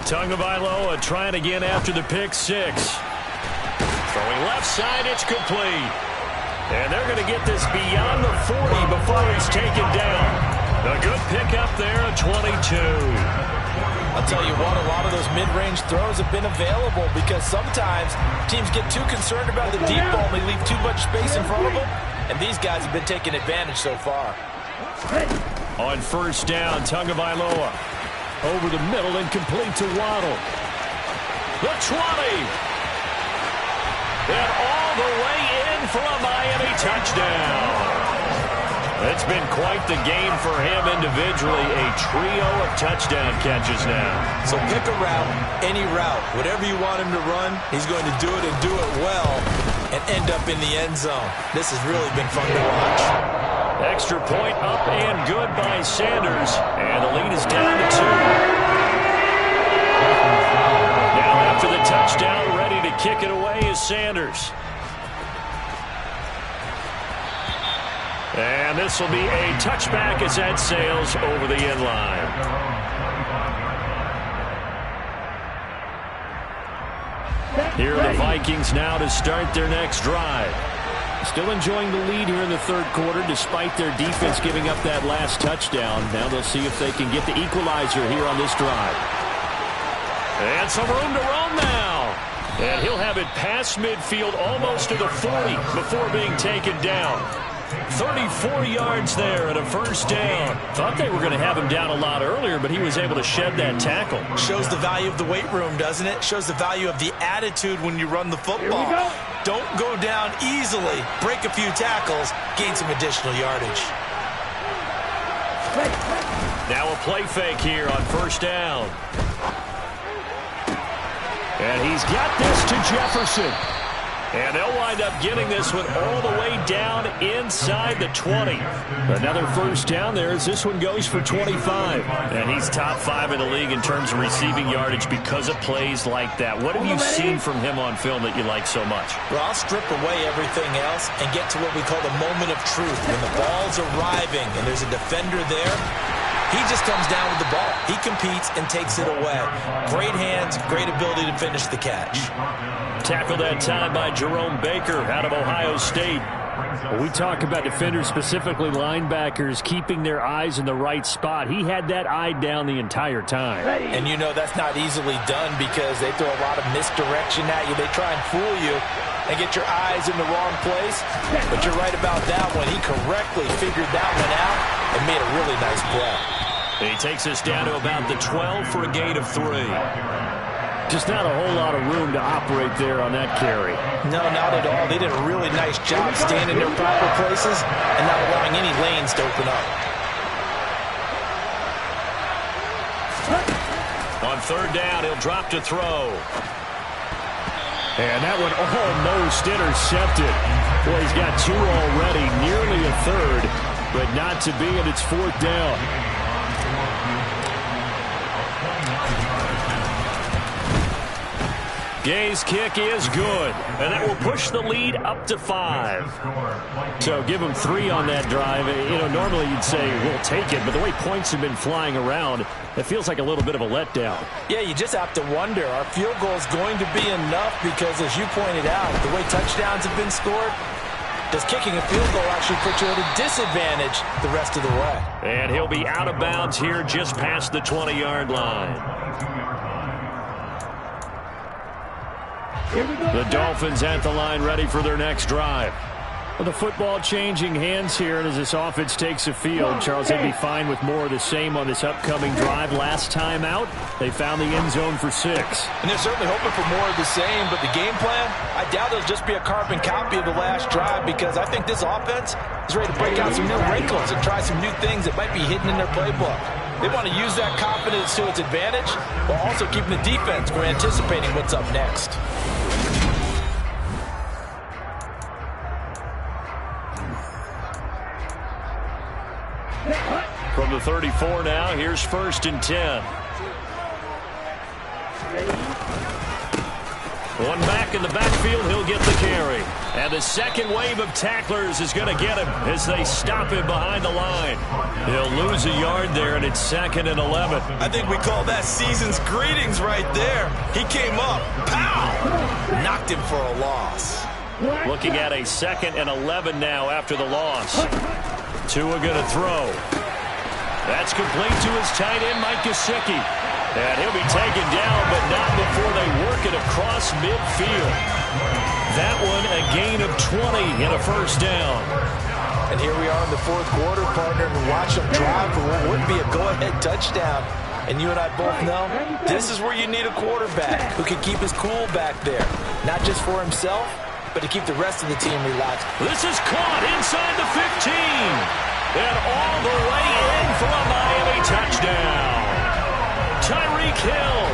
S1: Tagovailoa trying again after the pick 6. Throwing left side, it's complete. And they're going to get this beyond the 40 before he's taken down. A good pickup there at 22.
S2: I'll tell you what, a lot of those mid-range throws have been available because sometimes teams get too concerned about the deep ball and they leave too much space in front of them, and these guys have been taking advantage so far.
S1: On 1st down, Tagovailoa over the middle and complete to Waddle. The 20. And all the way in for a Miami touchdown. It's been quite the game for him individually. A trio of touchdown catches now.
S2: So pick a route, any route. Whatever you want him to run, he's going to do it and do it well and end up in the end zone. This has really been fun to watch.
S1: Extra point up and good by Sanders. And the lead is down to 2. Now after the touchdown, ready to kick it away is Sanders. And this will be a touchback as that sails over the end line. Here are the Vikings now to start their next drive. Still enjoying the lead here in the third quarter despite their defense giving up that last touchdown. Now they'll see if they can get the equalizer here on this drive. And some room to run now. And he'll have it past midfield almost to the 40 before being taken down. 34 yards there and a first down. Thought they were going to have him down a lot earlier, but he was able to shed that tackle.
S2: Shows the value of the weight room, doesn't it? Shows the value of the attitude when you run the football. Don't go down easily. Break a few tackles. Gain some additional yardage.
S1: Now a play fake here on first down. And he's got this to Jefferson. And they'll wind up getting this one all the way down inside the 20. Another first down there as this one goes for 25. And he's top 5 in the league in terms of receiving yardage because of plays like that. What have you seen from him on film that you like so much?
S2: Well, I'll strip away everything else and get to what we call the moment of truth. When the ball's arriving and there's a defender there, he just comes down with the ball. He competes and takes it away. Great hands, great ability to finish the catch.
S1: Tackled that time by Jerome Baker out of Ohio State.
S4: When we talk about defenders, specifically linebackers, keeping their eyes in the right spot. He had that eye down the entire time.
S2: And you know that's not easily done because they throw a lot of misdirection at you. They try and fool you and get your eyes in the wrong place. But you're right about that one. He correctly figured that one out and made a really nice play.
S1: He takes us down to about the 12 for a gain of 3.
S4: Just not a whole lot of room to operate there on that carry.
S2: No, not at all. They did a really nice job staying in their proper places and not allowing any lanes to open up.
S1: On third down, he'll drop to throw.
S4: And that one almost intercepted. Boy, he's got 2 already, nearly a third, but not to be, and it's fourth down.
S1: Gay's kick is good, and that will push the lead up to 5.
S4: So give him 3 on that drive. You know, normally you'd say, we'll take it, but the way points have been flying around, it feels like a little bit of a letdown.
S2: Yeah, you just have to wonder, our field goal is going to be enough because, as you pointed out, the way touchdowns have been scored, does kicking a field goal actually put you at a disadvantage the rest of the way?
S1: And he'll be out of bounds here just past the 20-yard line. The Dolphins at the line ready for their next drive.
S4: Well, the football changing hands here, and as this offense takes the field, Charles, they'd be fine with more of the same on this upcoming drive. Last time out, they found the end zone for 6.
S2: And they're certainly hoping for more of the same, but the game plan, I doubt it'll just be a carbon copy of the last drive because I think this offense is ready to break out some new wrinkles and try some new things that might be hidden in their playbook. They want to use that confidence to its advantage while also keeping the defense from anticipating what's up next.
S1: From the 34 now, here's 1st and 10. One back in the backfield, he'll get the carry. And the second wave of tacklers is going to get him as they stop him behind the line. He'll lose a yard there, and it's 2nd and 11.
S2: I think we call that season's greetings right there. He came up, pow! Knocked him for a loss.
S1: Looking at a 2nd and 11 now after the loss. Tua going to throw. That's complete to his tight end, Mike Gesicki. And he'll be taken down, but not before they work it across midfield. That one a gain of 20 and a first down.
S2: And here we are in the fourth quarter, partner, and watch them drive for what would be a go-ahead touchdown. And you and I both know this is where you need a quarterback who can keep his cool back there. Not just for himself, but to keep the rest of the team relaxed.
S1: This is caught inside the 15. And all the way in for a Miami touchdown. Tyreek Hill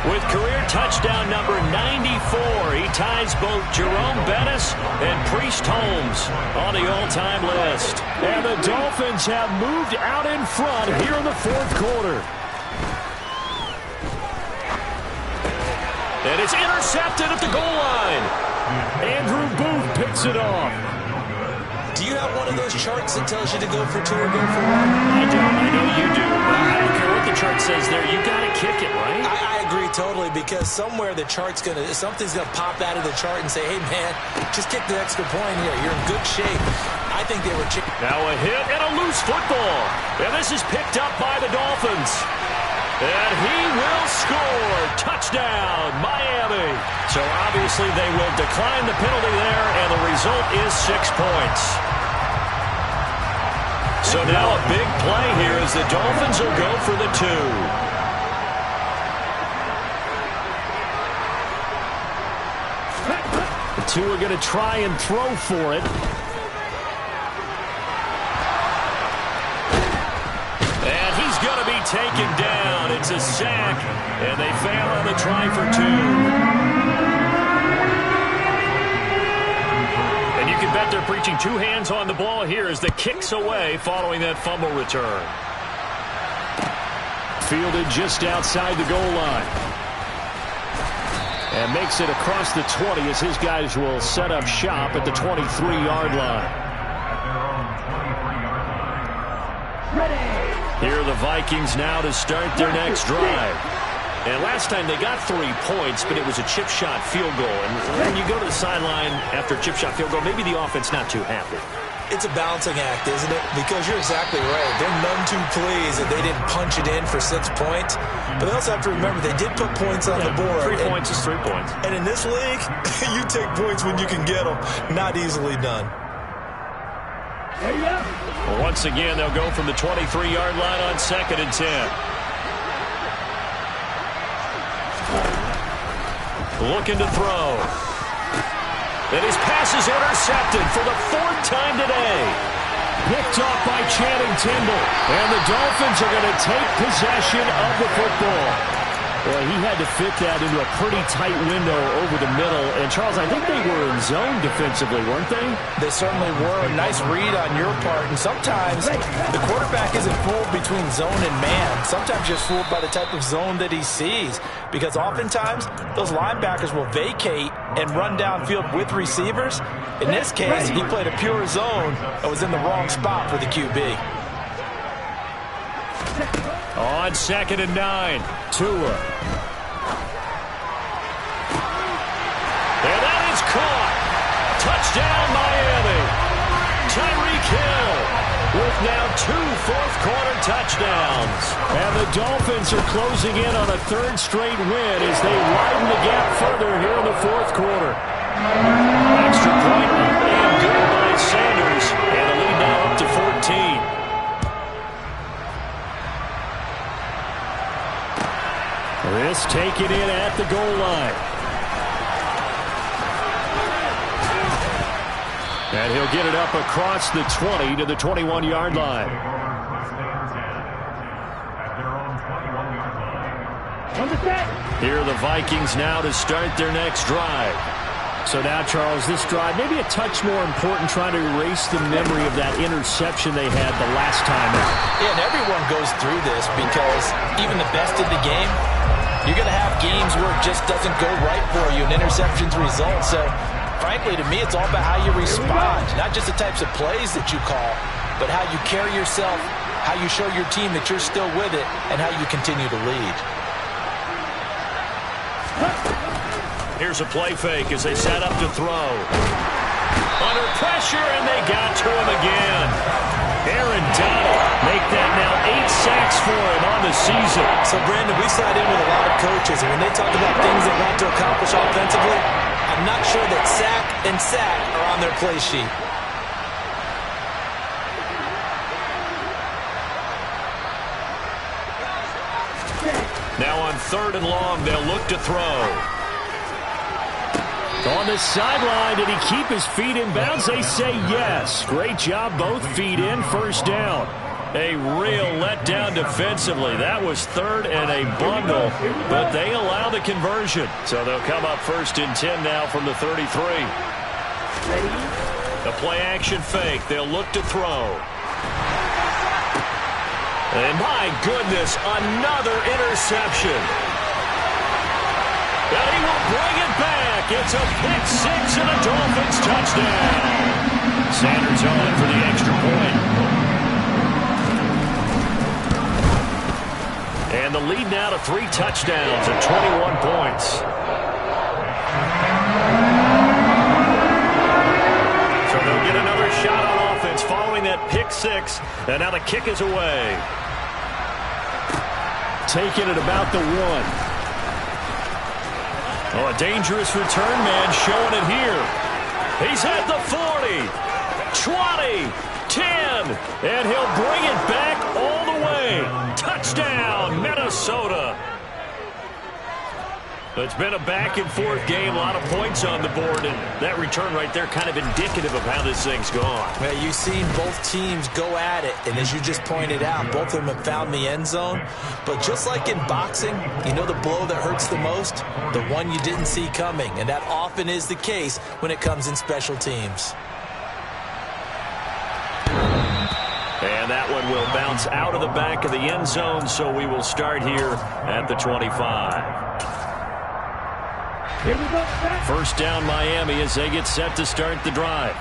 S1: With career touchdown number 94, he ties both Jerome Bettis and Priest Holmes on the all-time list.
S4: And the Dolphins have moved out in front here in the fourth quarter.
S1: And it's intercepted at the goal line.
S4: Andrew Booth picks it off.
S2: Do you have one of those charts that tells you to go for 2 or go for 1?
S1: I don't. I know you do. But I don't care what the chart says there. You got to kick it, right?
S2: I agree totally, because somewhere something's gonna pop out of the chart and say, hey man, just kick the extra point here. You're in good shape. I think they were.
S1: Now a hit and a loose football. And this is picked up by the Dolphins. And he will score. Touchdown, Miami. So obviously they will decline the penalty there, and the result is 6 points. So now a big play here as the Dolphins will go for the 2.
S4: The 2 are going to try and throw for it.
S1: And he's going to be taken down. It's a sack, and they fail on the try for 2. And you can bet they're preaching 2 hands on the ball here as the kick's away following that fumble return.
S4: Fielded just outside the goal line. And makes it across the 20 as his guys will set up shop at the 23-yard line.
S1: Here are the Vikings now to start their next drive. And last time they got 3 points, but it was a chip shot field goal. And when you go to the sideline after a chip shot field goal, maybe the offense not too happy.
S2: It's a balancing act, isn't it? Because you're exactly right. They're none too pleased that they didn't punch it in for 6 points. But they also have to remember they did put points on the board.
S1: 3 points is 3 points.
S2: And in this league, you take points when you can get them. Not easily done.
S3: There you go.
S1: Well, once again, they'll go from the 23-yard line on 2nd and 10. Looking to throw. And his pass is intercepted for the 4th time today.
S4: Picked off by Channing Tindall. And the Dolphins are going to take possession of the football. Well, he had to fit that into a pretty tight window over the middle. And, Charles, I think they were in zone defensively, weren't they?
S2: They certainly were. A nice read on your part. And sometimes the quarterback isn't fooled between zone and man. Sometimes just fooled by the type of zone that he sees. Because oftentimes, those linebackers will vacate and run downfield with receivers. In this case, he played a pure zone and was in the wrong spot for the QB.
S1: On 2nd and 9, Tua. And that is caught. Touchdown, Miami. Tyreek Hill with now 2 fourth-quarter touchdowns.
S4: And the Dolphins are closing in on a 3rd straight win as they widen the gap further here in the fourth quarter.
S1: Extra point and good by Sanders. And the lead now up to 14.
S4: This taken in at the goal line. And he'll get it up across the 20 to the 21-yard line.
S1: Here are the Vikings now to start their next drive.
S4: So now, Charles, this drive maybe a touch more important, trying to erase the memory of that interception they had the last time out.
S2: Yeah, and everyone goes through this because even the best in the game, you're going to have games where it just doesn't go right for you, and interceptions result. So, frankly, to me, it's all about how you respond, not just the types of plays that you call, but how you carry yourself, how you show your team that you're still with it, and how you continue to lead.
S1: Here's a play fake as they set up to throw. Under pressure, and they got to him again. Aaron Donald make that now 8 sacks for him on the season.
S2: So, Brandon, we sat in with a lot of coaches, and when they talk about things they want to accomplish offensively, I'm not sure that sack and sack are on their play sheet.
S1: Now on 3rd and long, they'll look to throw.
S4: On the sideline, did he keep his feet in bounds? They say yes. Great job, both feet in, 1st down.
S1: A real letdown defensively. That was third and a bundle, but they allow the conversion. So they'll come up 1st and 10 now from the 33. A play-action fake. They'll look to throw. And my goodness, another interception. And he will bring it back. It's a pick six and a Dolphins touchdown. Sanders on for the extra point. And the lead now to 3 touchdowns and 21 points. So they'll get another shot on offense following that pick six. And now the kick is away.
S4: Taking it about the 1.
S1: Oh, a dangerous return man showing it here. He's at the 40, 20, 10, and he'll bring it back all the way. Touchdown, Minnesota. It's been a back-and-forth game, a lot of points on the board, and that return right there kind of indicative of how this thing's gone.
S2: Well, you've seen both teams go at it, and as you just pointed out, both of them have found the end zone. But just like in boxing, you know the blow that hurts the most? The one you didn't see coming, and that often is the case when it comes in special teams.
S1: And that one will bounce out of the back of the end zone, so we will start here at the 25. First down, Miami, as they get set to start the drive.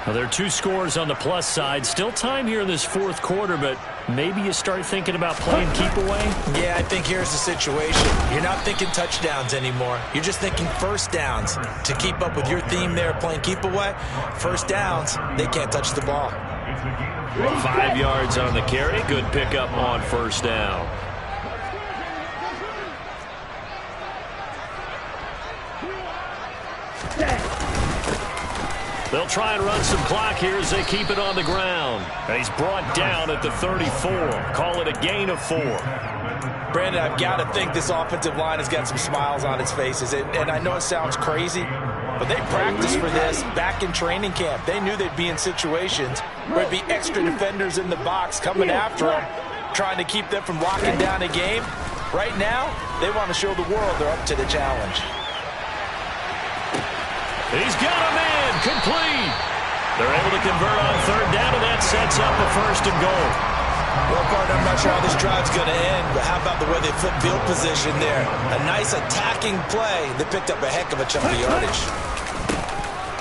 S1: Well, there are 2 scores on the plus side. Still time here in this 4th quarter, but maybe you start thinking about playing keep away?
S2: Yeah, I think here's the situation. You're not thinking touchdowns anymore. You're just thinking first downs. To keep up with your theme there, playing keep away, first downs, they can't touch the ball.
S1: 5 yards on the carry. Good pickup on first down. They'll try and run some clock here as they keep it on the ground. And he's brought down at the 34. Call it a gain of 4.
S2: Brandon, I've got to think this offensive line has got some smiles on its faces. And I know it sounds crazy, but they practiced for this back in training camp. They knew they'd be in situations where there'd be extra defenders in the box coming after them, trying to keep them from locking down a game. Right now, they want to show the world they're up to the challenge.
S1: He's got a man complete. They're able to convert on third down, and that sets up a 1st and goal.
S2: Well, partner, I'm not sure how this drive's going to end, but how about the way they flip field position there? A nice attacking play. They picked up a heck of a chunk of yardage.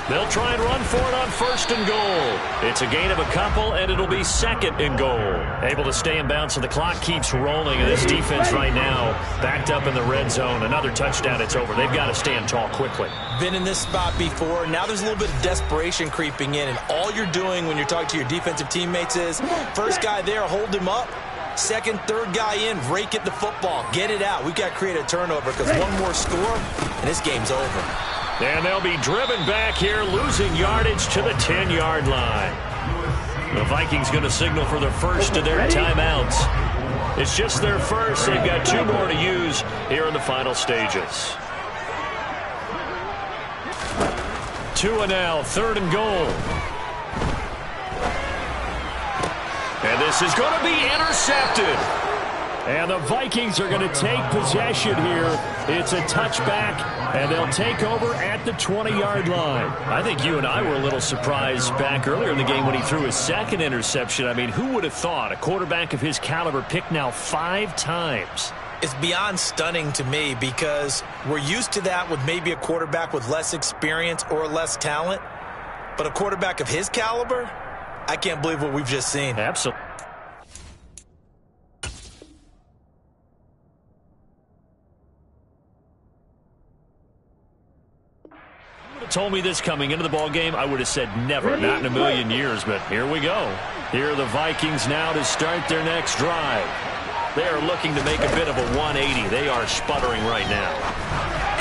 S1: They'll try and run for it on 1st and goal. It's a gain of a couple, and it'll be 2nd and goal. Able to stay in bounds, so the clock keeps rolling, and this defense right now backed up in the red zone. Another touchdown, it's over. They've got to stand tall quickly.
S2: Been in this spot before. Now there's a little bit of desperation creeping in, and all you're doing when you're talking to your defensive teammates is, first guy there, hold him up. Second, third guy in, rake at the football. Get it out. We've got to create a turnover because one more score, and this game's over.
S1: And they'll be driven back here, losing yardage to the 10-yard line. The Vikings going to signal for the first of their timeouts. It's just their first. They've got 2 more to use here in the final stages. 2 and now, 3rd and goal. And this is going to be intercepted. And the Vikings are going to take possession here. It's a touchback, and they'll take over at the 20-yard line. I think you and I were a little surprised back earlier in the game when he threw his 2nd interception. I mean, who would have thought a quarterback of his caliber picked now 5 times?
S2: It's beyond stunning to me because we're used to that with maybe a quarterback with less experience or less talent. But a quarterback of his caliber, I can't believe what we've just seen.
S1: Absolutely. Told me this coming into the ball game, I would have said never, not in a million years, but here we go. Here are the Vikings now to start their next drive. They are looking to make a bit of a 180. They are sputtering right now.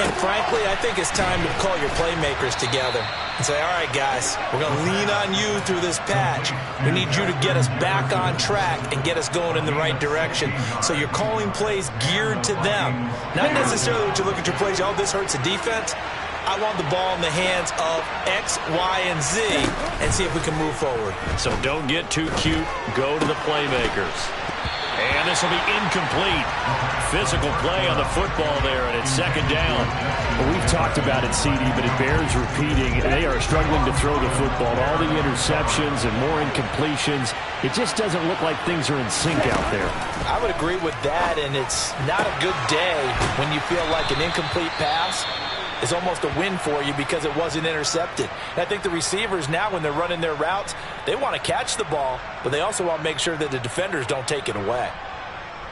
S2: And frankly, I think it's time to call your playmakers together and say, all right, guys, we're going to lean on you through this patch. We need you to get us back on track and get us going in the right direction. So you're calling plays geared to them. Not necessarily that you look at your plays, oh, this hurts the defense. I want the ball in the hands of X, Y, and Z and see if we can move forward.
S1: So don't get too cute. Go to the playmakers. And this will be incomplete. Physical play on the football there, and it's second down.
S4: Well, we've talked about it, CD, but it bears repeating. They are struggling to throw the football. All the interceptions and more incompletions. It just doesn't look like things are in sync out there.
S2: I would agree with that, and it's not a good day when you feel like an incomplete pass is almost a win for you because it wasn't intercepted. And I think the receivers now, when they're running their routes, they want to catch the ball, but they also want to make sure that the defenders don't take it away.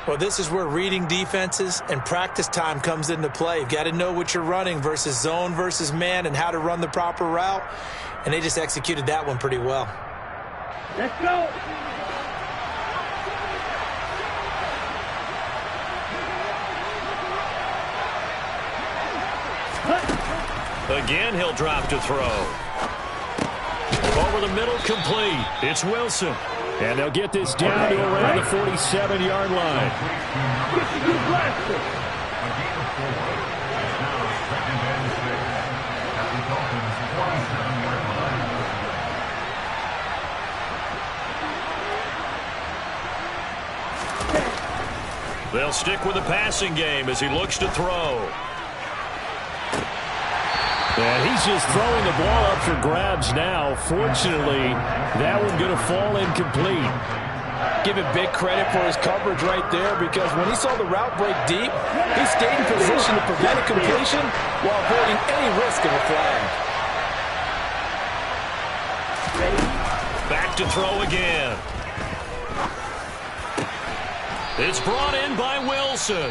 S2: Well, this is where reading defenses and practice time comes into play. You've got to know what you're running versus zone versus man and how to run the proper route, and they just executed that one pretty well.
S3: Let's go.
S1: Again, he'll drop to throw. Over the middle, complete. It's Wilson.
S4: And they'll get this down to around the 47-yard line.
S1: They'll stick with the passing game as he looks to throw.
S4: And he's just throwing the ball up for grabs now. Fortunately, that one going to fall incomplete.
S2: Give it big credit for his coverage right there, because when he saw the route break deep, he stayed in position to prevent a completion while avoiding any risk of a flag.
S1: Back to throw again. It's brought in by Wilson.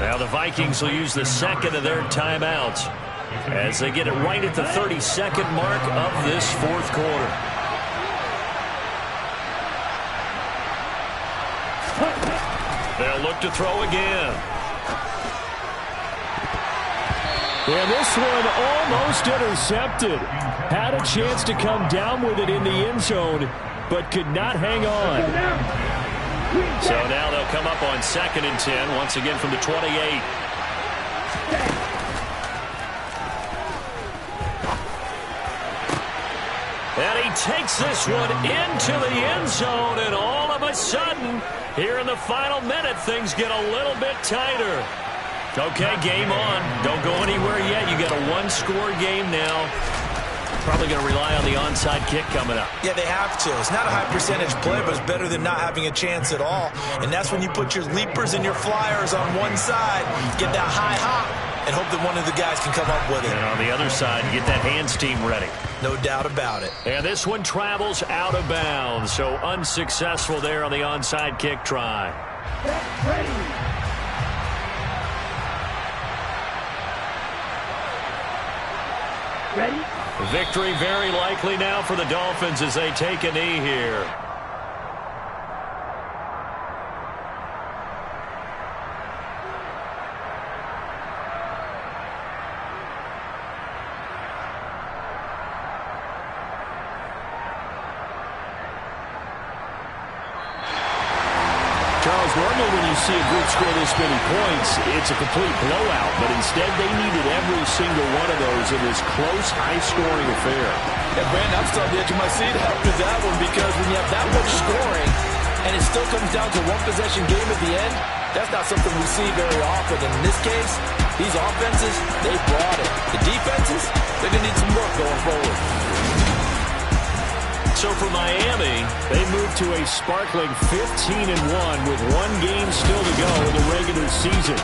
S1: Now the Vikings will use the second of their timeouts as they get it right at the 32nd mark of this fourth quarter. They'll look to throw again.
S4: And this one almost intercepted. Had a chance to come down with it in the end zone, but could not hang on.
S1: So now they'll come up on 2nd and 10, once again from the 28. And he takes this one into the end zone, and all of a sudden, here in the final minute, things get a little bit tighter. Okay, game on. Don't go anywhere yet. You got a one-score game now. Probably going to rely on the onside kick coming up.
S2: Yeah, they have to. It's not a high percentage play, but it's better than not having a chance at all. And that's when you put your leapers and your flyers on one side, get that high hop, and hope that one of the guys can come up with it.
S1: And on the other side, get that hands team ready.
S2: No doubt about it.
S1: And this one travels out of bounds, so unsuccessful there on the onside kick try.
S3: Ready?
S1: Victory very likely now for the Dolphins as they take a knee here.
S4: Charles, normally when you see a group score this many points, it's a complete blowout. But instead, they needed every single one of those in this close, high-scoring affair.
S2: Yeah, Brandon, I'm still on the edge of my seat after that one, because when you have that much scoring and it still comes down to one-possession game at the end, that's not something we see very often. And in this case, these offenses, they brought it. The defenses, they're going to need some work going forward.
S1: So for Miami,
S4: they move to a sparkling 15-1 with one game still to go in the regular season.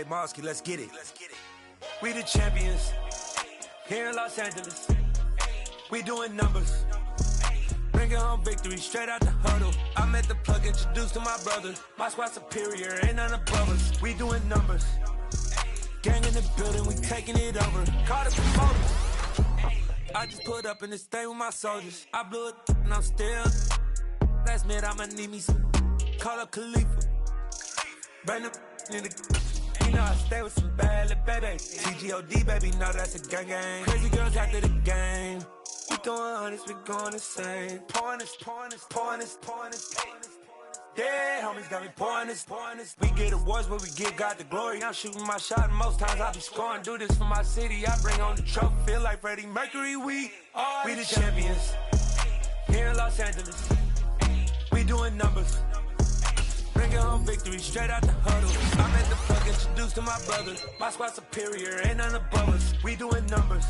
S5: Hey, Mosky, let's get it. We the champions here in Los Angeles. We doing numbers. Bringing home victory straight out the huddle. I met the plug, introduced to my brother. My squad superior, ain't none above us. We doing numbers. Gang in the building, we taking it over. Call the promoters. I just put up in this thing with my soldiers. I blew it and I'm still. Last minute I'ma need me some. Call up Khalifa. Bring the in the. You know I stay with some bad little baby. TGOD baby, know that's a gang gang. Crazy girls after the game. We throwing hundreds, we going insane. Pouring this. Yeah, homies got me pouring this. We get awards, but we give God the glory. I'm shooting my shot, and most times I be scoring. Do this for my city, I bring on the trophy. Feel like Freddie Mercury, we the champions here in Los Angeles. We doing numbers. Bringing home victory straight out the huddle. I met the plug, introduced to my brother. My squad superior, ain't none above us. We doing numbers.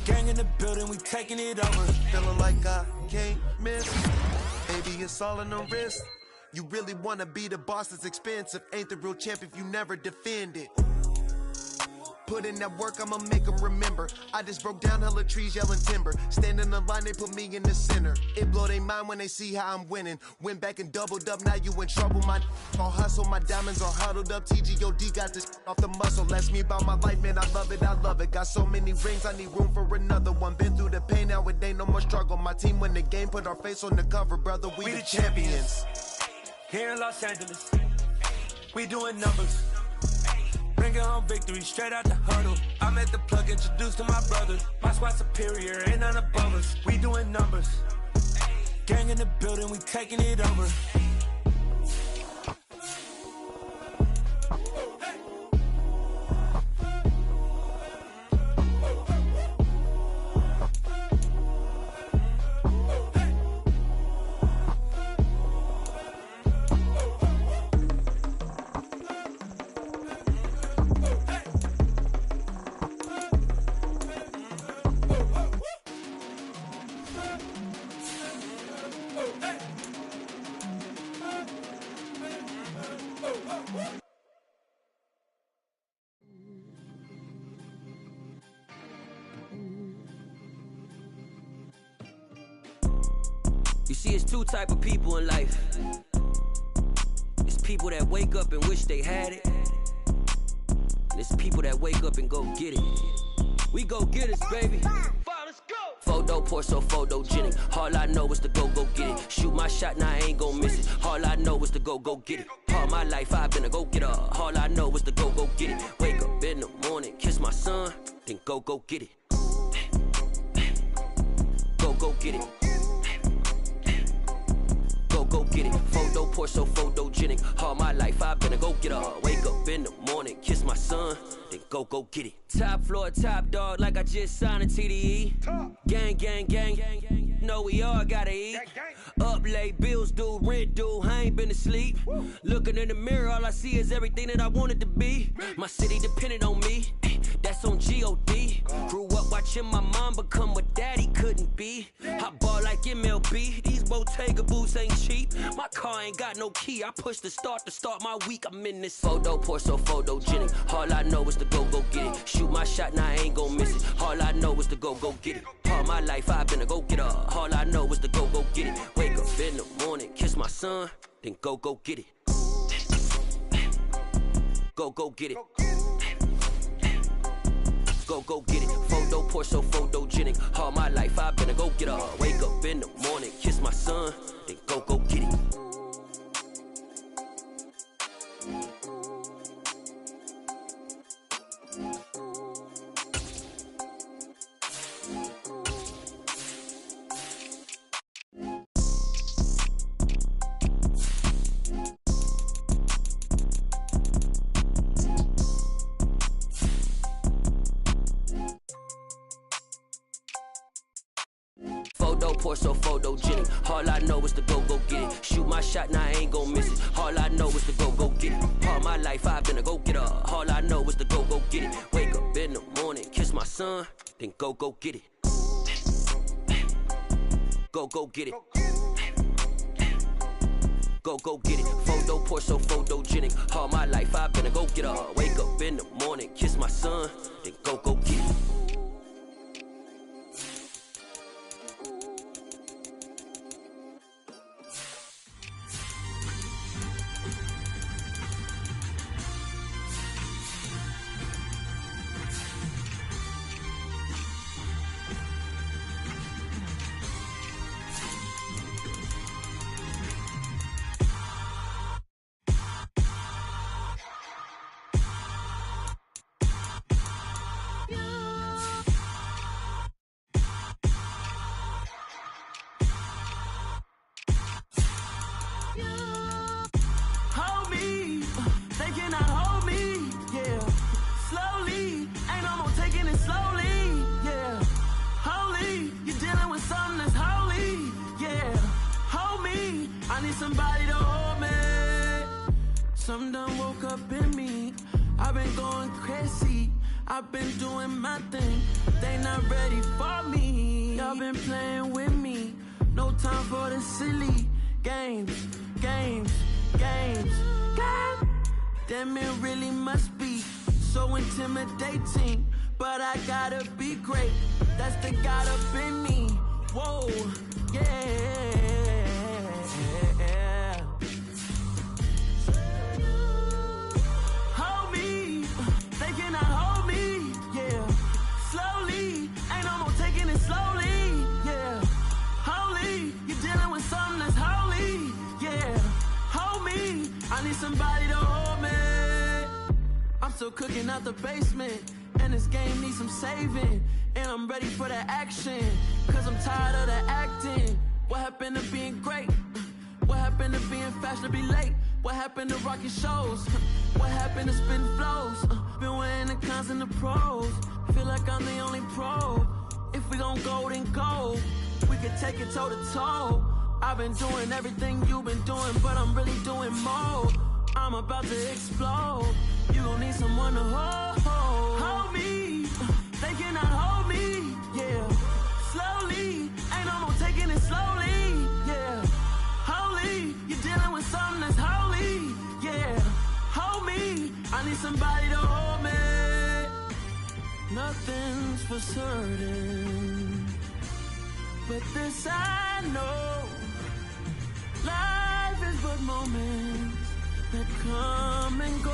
S5: Gang in the building, we taking it over.
S6: Feeling like I can't miss. Baby, it's all in the wrist. You really wanna be the boss, it's expensive. Ain't the real champ if you never defend it. Put in that work, I'ma make them remember. I just broke down hella trees, yelling timber. Stand in the line, they put me in the center. It blow their mind when they see how I'm winning. Went back and doubled up, now you in trouble. My all hustle, my diamonds are huddled up. TGOD got this off the muscle. That's me about my life, man, I love it. Got so many rings, I need room for another one. Been through the pain, now it ain't no more struggle. My team win the game, put our face on the cover, brother. We the champions.
S5: Here in Los Angeles, we doing numbers. Bringing home victory straight out the huddle. I met the plug, introduced to my brother. My squad superior, ain't none above us. We doing numbers. Gang in the building, we taking it over.
S7: You see, it's two type of people in life. It's people that wake up and wish they had it, and it's people that wake up and go get it. We go get it, baby. Photo pour so photogenic. All I know is to go get it. Shoot my shot, now I ain't gon' miss it. All I know is to go get it. All my life I've been a go-getter. All I know is to go get it. Wake up in the morning, kiss my son, then go get it. Go get it. Go get it. Photo pour so photogenic. All my life I've been a go-getter. Wake up in the morning, kiss my son, then go get it. Top floor, top dog, like I just signed a TDE. Gang. Know we all gotta eat. Up late, bills due, rent due, I ain't been asleep. Looking in the mirror, all I see is everything that I wanted to be. My city depended on me, that's on G.O.D. Grew up watching my mom become what daddy couldn't be. I ball like MLB, these Bottega boots ain't cheap. My car ain't got no key, I push the start to start my week. I'm in this photo pour so photogenic. All I know is to go get it. Shoot my shot, now I ain't gon' miss it. All I know is to go get it. All my life I've been a go-getter. All I know is to go get it. Wake up in the morning, kiss my son, then go get it. Go get it. Go get it. Photo pour so photogenic. All my life I've been a go-getter. Wake up in the morning, kiss my son, then go get it. Photo pour so photogenic. All I know is to go get it. Shoot my shot, now I ain't gon' miss it. All I know is to go get it. All my life I've been a go-getter. All I know is to go get it. Wake up in the morning, kiss my son, then go get it. Go get it. Go get it. photo, pour so photogenic. All my life I've been a go-getter. Wake up in the morning, kiss my son, then go get it.
S5: Somebody to hold me. Some done woke up in me. I've been going crazy. I've been doing my thing. They not ready for me. Y'all been playing with me. No time for the silly games. Damn, it really must be so intimidating. But I gotta be great. That's the God up in me. Whoa, yeah. Somebody to hold me. I'm still cooking out the basement, and this game needs some saving. And I'm ready for the action, cause I'm tired of the acting. What happened to being great? What happened to being fashionably late? What happened to rocking shows? What happened to spitting flows? Been weighing the cons and the pros. Feel like I'm the only pro. If we gon' go, then go. We could take it toe to toe. I've been doing everything you've been doing, but I'm really doing more. I'm about to explode. You gon' need someone to hold me. They cannot hold me, yeah. Slowly, ain't no more taking it slowly, yeah. Holy, you're dealing with something that's holy, yeah. Hold me, I need somebody to hold me. Nothing's for certain, but this I know. Life is but moments that come and go.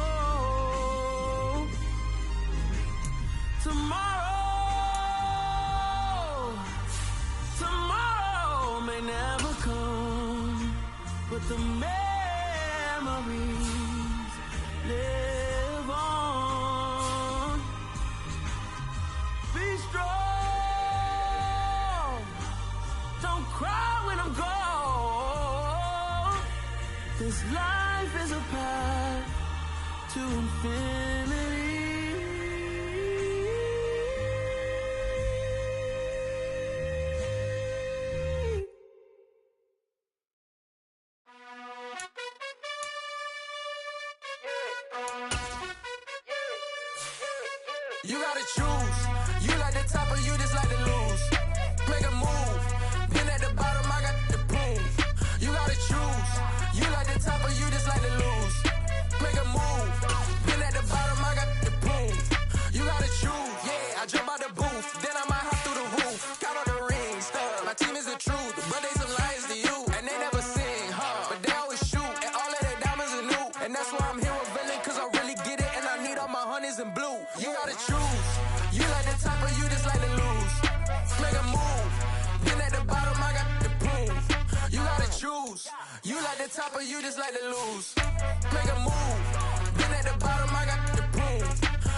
S5: Tomorrow may never come, but the memories live on. Be strong, don't cry when I'm gone. This life is a path to infinity.
S8: You gotta choose. You like the top or you just like to lose. Make a move. Been at the bottom, I got the proof. You gotta choose. You like the top or you just like to lose. Make a move. Been at the bottom, I got the proof. You gotta choose. Yeah, I jump out the booth. Then I might hop through the roof. Count on the rings. My team is the truth. But they some liars to you. And they never sing, huh? But they always shoot. And all of their diamonds are new. And that's why I'm here with Villain. Cause I really get it. And I need all my honeys in blue. You gotta choose. You like the top or you just like to lose. Make a move. Been at the bottom, I got the proof. You gotta choose. You like the top or you just like to lose. Make a move. Been at the bottom, I got the proof.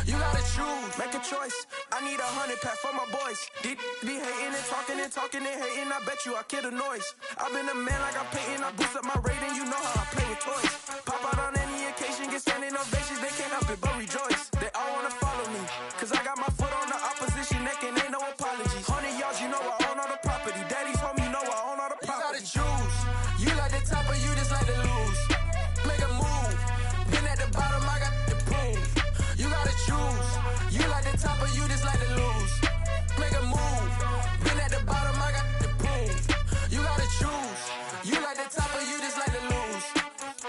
S8: You gotta choose. Make a choice. I need 100 pack for my boys. Be hating and talking and hating. I bet you I kill the noise. I've been a man like I'm painting. I boost up my rating. You know how I play with toys. Pop out on any occasion, get standing ovations. They can't help it but rejoice. They all wanna follow me. Cause I got my foot on the opposition neck and ain't no apologies. 100 yards, you know I own all the property. Daddy's home, you know I own all the property. You gotta choose. You like the top or you just like to lose. Make a move. Been at the bottom, I got the proof. You gotta choose. You like the top or you just like to lose. Make a move. Been at the bottom, I got the proof. You gotta choose. You like the top or you just like to lose.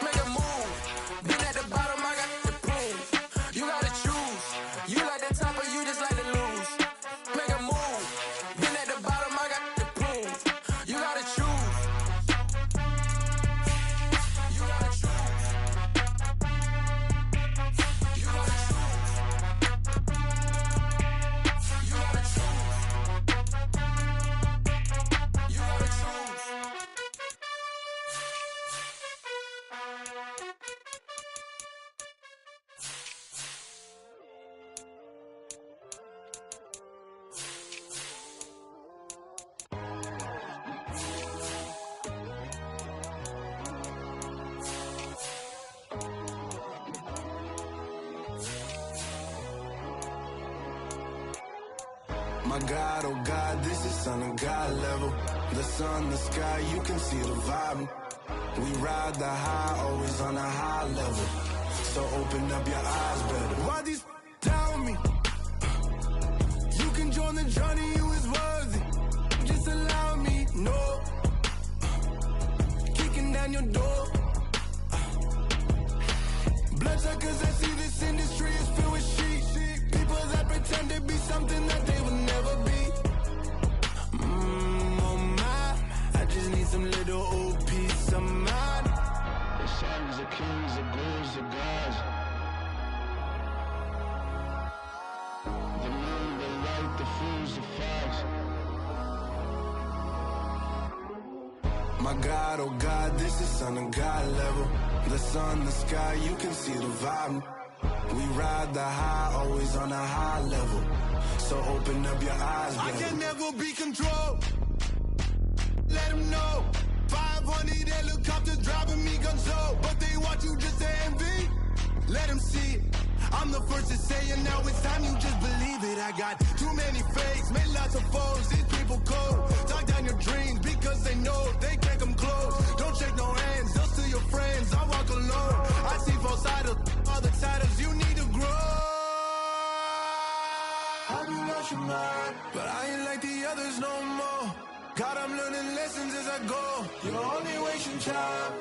S8: Make a move.
S6: My God, oh God, this is Son of God level. The sun, the sky, you can see the vibe. We ride the high, always on a high level. So open up your eyes better. Why these tell me? You can join the journey, you is worthy. Just allow me, no. Kicking down your door. Bloodsuckers, I see this industry is filled with sheep. People that pretend to be something that they will never be. Oh my, I just need some little old peace of mind. The sons of kings, the bulls, the gods. The moon, the light, the fools, the fox. My God, oh God, this is Son of God level. The sun, the sky, you can see the vibe. We ride the high, always on a high level. So open up your eyes, baby. I can never be controlled. Let them know. 500 helicopters driving me gonzo. But they want you just to envy. Let them see it. I'm the first to say it, now it's time you just believe it. I got too many fakes, made lots of foes. These people cold. Talk down your dreams because they know they can't come close. Don't shake no hands, they'll steal your friends. I walk alone. I see false idols, all the titles you need to grow. Have you lost your mind? But I ain't like the others no more. God, I'm learning lessons as I go. You're only wasting time.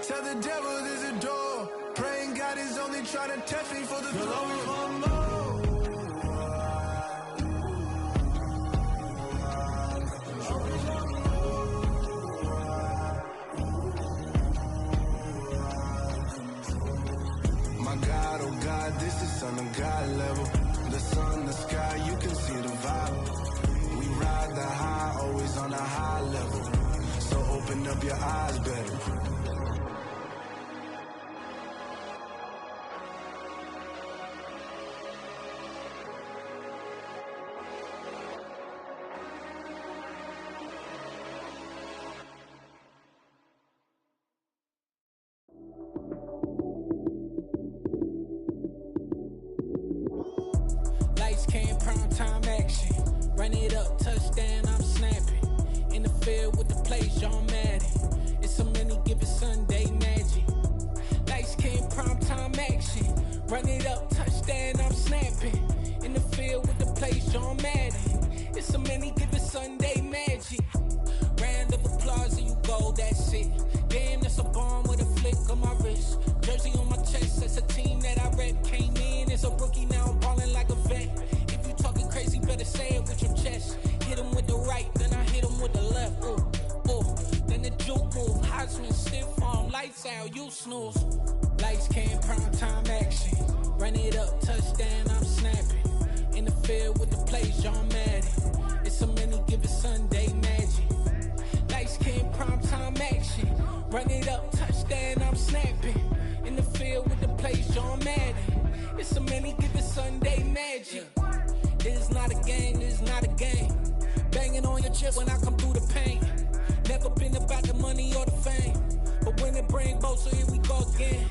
S6: Tell the devil there's a door. Praying God is only trying to test me for the glory for more. My God, oh God, this is Son of God level. The sun, the sky, you can see the vibe. We ride the high, always on a high level. So open up your eyes better.
S9: Lights came, prime time action. Run it up, touchdown, I'm snapping. In the field with the plays, John Madden. It's a many given Sunday magic. Lights came, prime time action. Run it up, touchdown, I'm snapping. In the field with the plays, John Madden. It's a many given Sunday magic. Round of applause and you go, that's it. Damn, that's a bomb with a flick on my wrist. Jersey on my chest, that's a team that I rep. Came in as a rookie, now I'm ballin' like a vet. If you talking crazy, better say it with your chest. Hit him with the right, then I hit him with the left. Ooh, ooh, then the juke move. Heisman, stiff arm, lights out, you snooze. Lights came, prime time action. Run it up, touchdown, I'm snapping. In the field with the plays, John Madden. It's a many given Sunday magic. Lights came, prime time action. Run it up, touchdown, I'm snapping. In the field with the plays, John Madden. It's a many given Sunday magic. This is not a game, this is not a game. Banging on your chest when I come through the paint. Never been about the money or the fame. But when it bring both, so here we go again.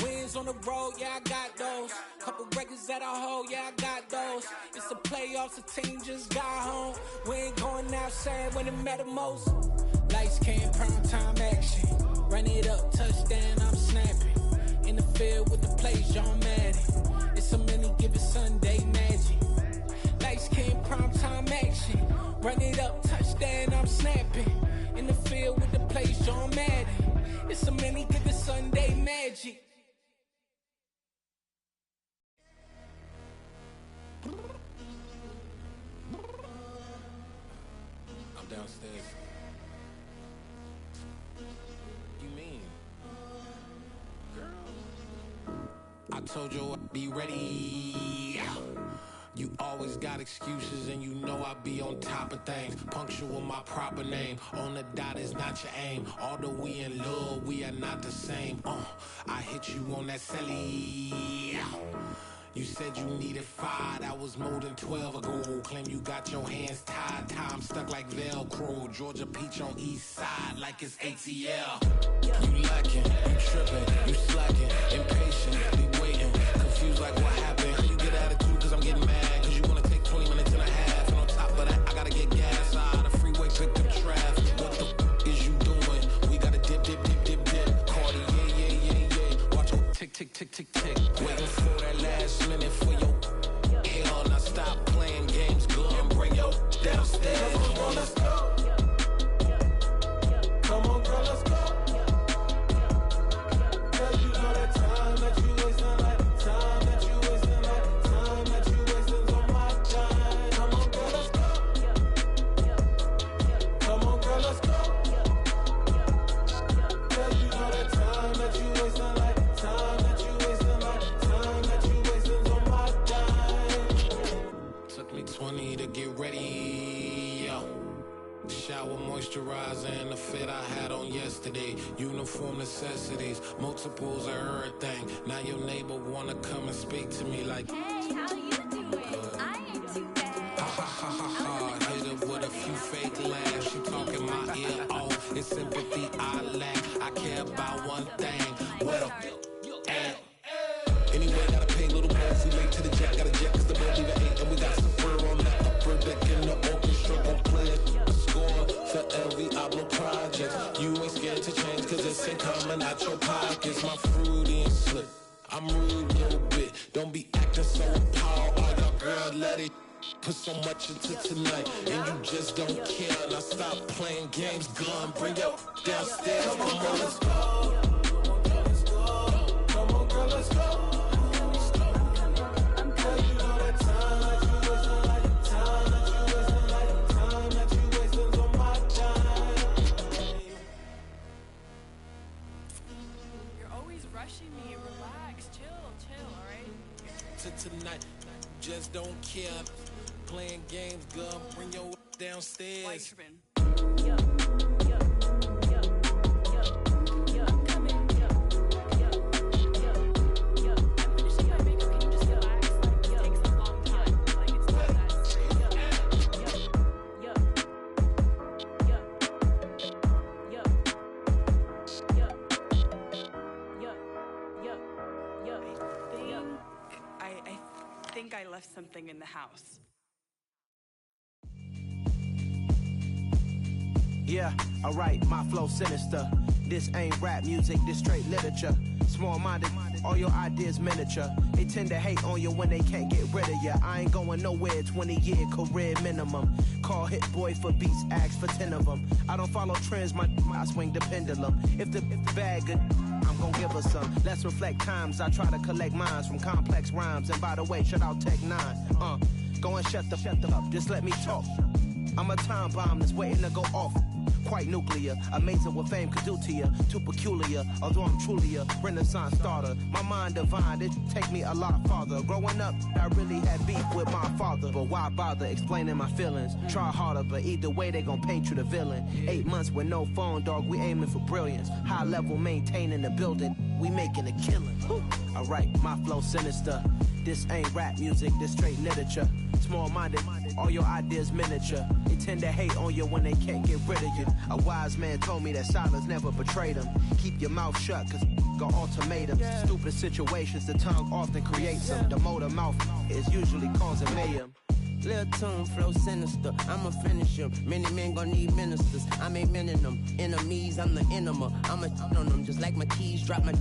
S9: Wins on the road, yeah, I got those. Couple records that I hold, yeah, I got those. It's the playoffs, the team just got home. We ain't going outside when it matter most. Lights came, prime time action. Run it up, touchdown, I'm snapping. In the field with the plays, John Madden. It's a many given Sunday magic. Lights came, prime time action. Run it up, touchdown, I'm snapping. In the field with the plays, John Madden. It's a many given Sunday magic.
S10: I'm downstairs. You mean? Girl, I told you I'd be ready. You always got excuses and you know I be on top of things. Punctual my proper name. On the dot is not your aim. Although we in love, we are not the same. I hit you on that celly. You said you needed 5, that was more than 12 ago. Claim you got your hands tied, time stuck like Velcro. Georgia peach on east side like it's ATL. You lacking, you tripping, you slacking, impatient, be waiting, confused like what happened. You get attitude cause I'm getting mad, cause you wanna take 20 minutes and a half. And on top 20 to get ready. Shower, moisturizer, and the fit I had on yesterday. Uniform necessities, multiples of everything. Now your neighbor wanna come and speak to me like,
S11: hey, how you doing? I ain't too bad.
S10: Ha ha ha ha ha. Hit her with a few fake laughs. She talking my ear off. It's sympathy I lack. I care about one thing. Well, anyway, gotta pay little boss. We late to the jack, got a jet cause the boat leave at 8. And we got some fur on the upper deck in the orchestra. Gon' play it, score for every Ablo project. You ain't scared to change cause it's ain't coming out your pockets. My fruity and slip, I'm rude a little bit. Don't be acting so appalled. All y'all girl, let it put so much into tonight. And you just don't care. Now stop playing games, gun, bring your downstairs. Come on, girl, let's go. Come on, girl, let's go.
S11: Me, relax, chill, all right?
S10: Tonight, just don't care. Playing games, girl, bring your downstairs.
S11: White tripping. I left something in the house.
S12: Yeah, alright, my flow sinister. This ain't rap music, this straight literature. Small-minded, all your ideas miniature. They tend to hate on you when they can't get rid of you. I ain't going nowhere, 20-year career minimum. Call Hit Boy for beats, ask for 10 of them. I don't follow trends, I swing the pendulum. If the bag good, I'm gon' give her some. Let's reflect times, I try to collect minds from complex rhymes. And by the way, shut out Tech 9. Go and shut the up, just let me talk. I'm a time bomb that's waiting to go off. Quite nuclear, amazing what fame could do to you. Too peculiar, although I'm truly a renaissance starter. My mind divine, it take me a lot farther. Growing up, I really had beef with my father. But why bother explaining my feelings? Try harder, but either way they gon' paint you the villain. 8 months with no phone, dog, we aiming for brilliance. High level, maintaining the building, we making a killing. Alright, my flow sinister. This ain't rap music, this straight literature. Small-minded, all your ideas miniature. They tend to hate on you when they can't get rid of you. A wise man told me that silence never betrayed him. Keep your mouth shut, cause got ultimatums. Stupid situations, the tongue often creates them. The motor mouth is usually causing mayhem.
S13: Lil' tune, flow sinister, I'ma finish him. Many men gon' need ministers, I'm aiming them. Enemies, I'm the enema, I'ma on them. Just like my keys, drop my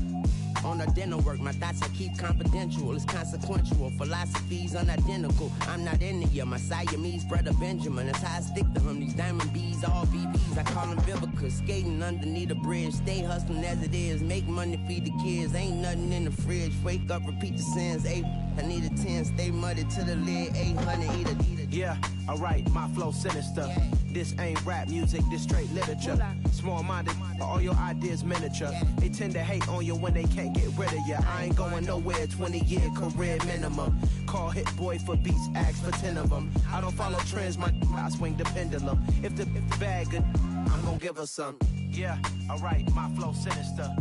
S13: on the dental work. My thoughts I keep confidential, it's consequential. Philosophies unidentical, I'm not into you. My Siamese brother Benjamin, that's how I stick to him. These diamond bees, all BBs, I call them Vivica. Skating underneath a bridge, stay hustling as it is. Make money, feed the kids, ain't nothing in the fridge. Wake up, repeat the sins, I need a 10, stay muddy to the lid, 800, eat a.
S12: Yeah, alright, my flow sinister. This ain't rap music, this straight literature. Small-minded, all your ideas miniature. They tend to hate on you when they can't get rid of you. I ain't going nowhere, 20-year career minimum. Call Hit Boy for beats, ask for 10 of them. I don't follow trends, I swing the pendulum. If the bag good, I'm gon' give her some. Yeah, alright, my flow sinister.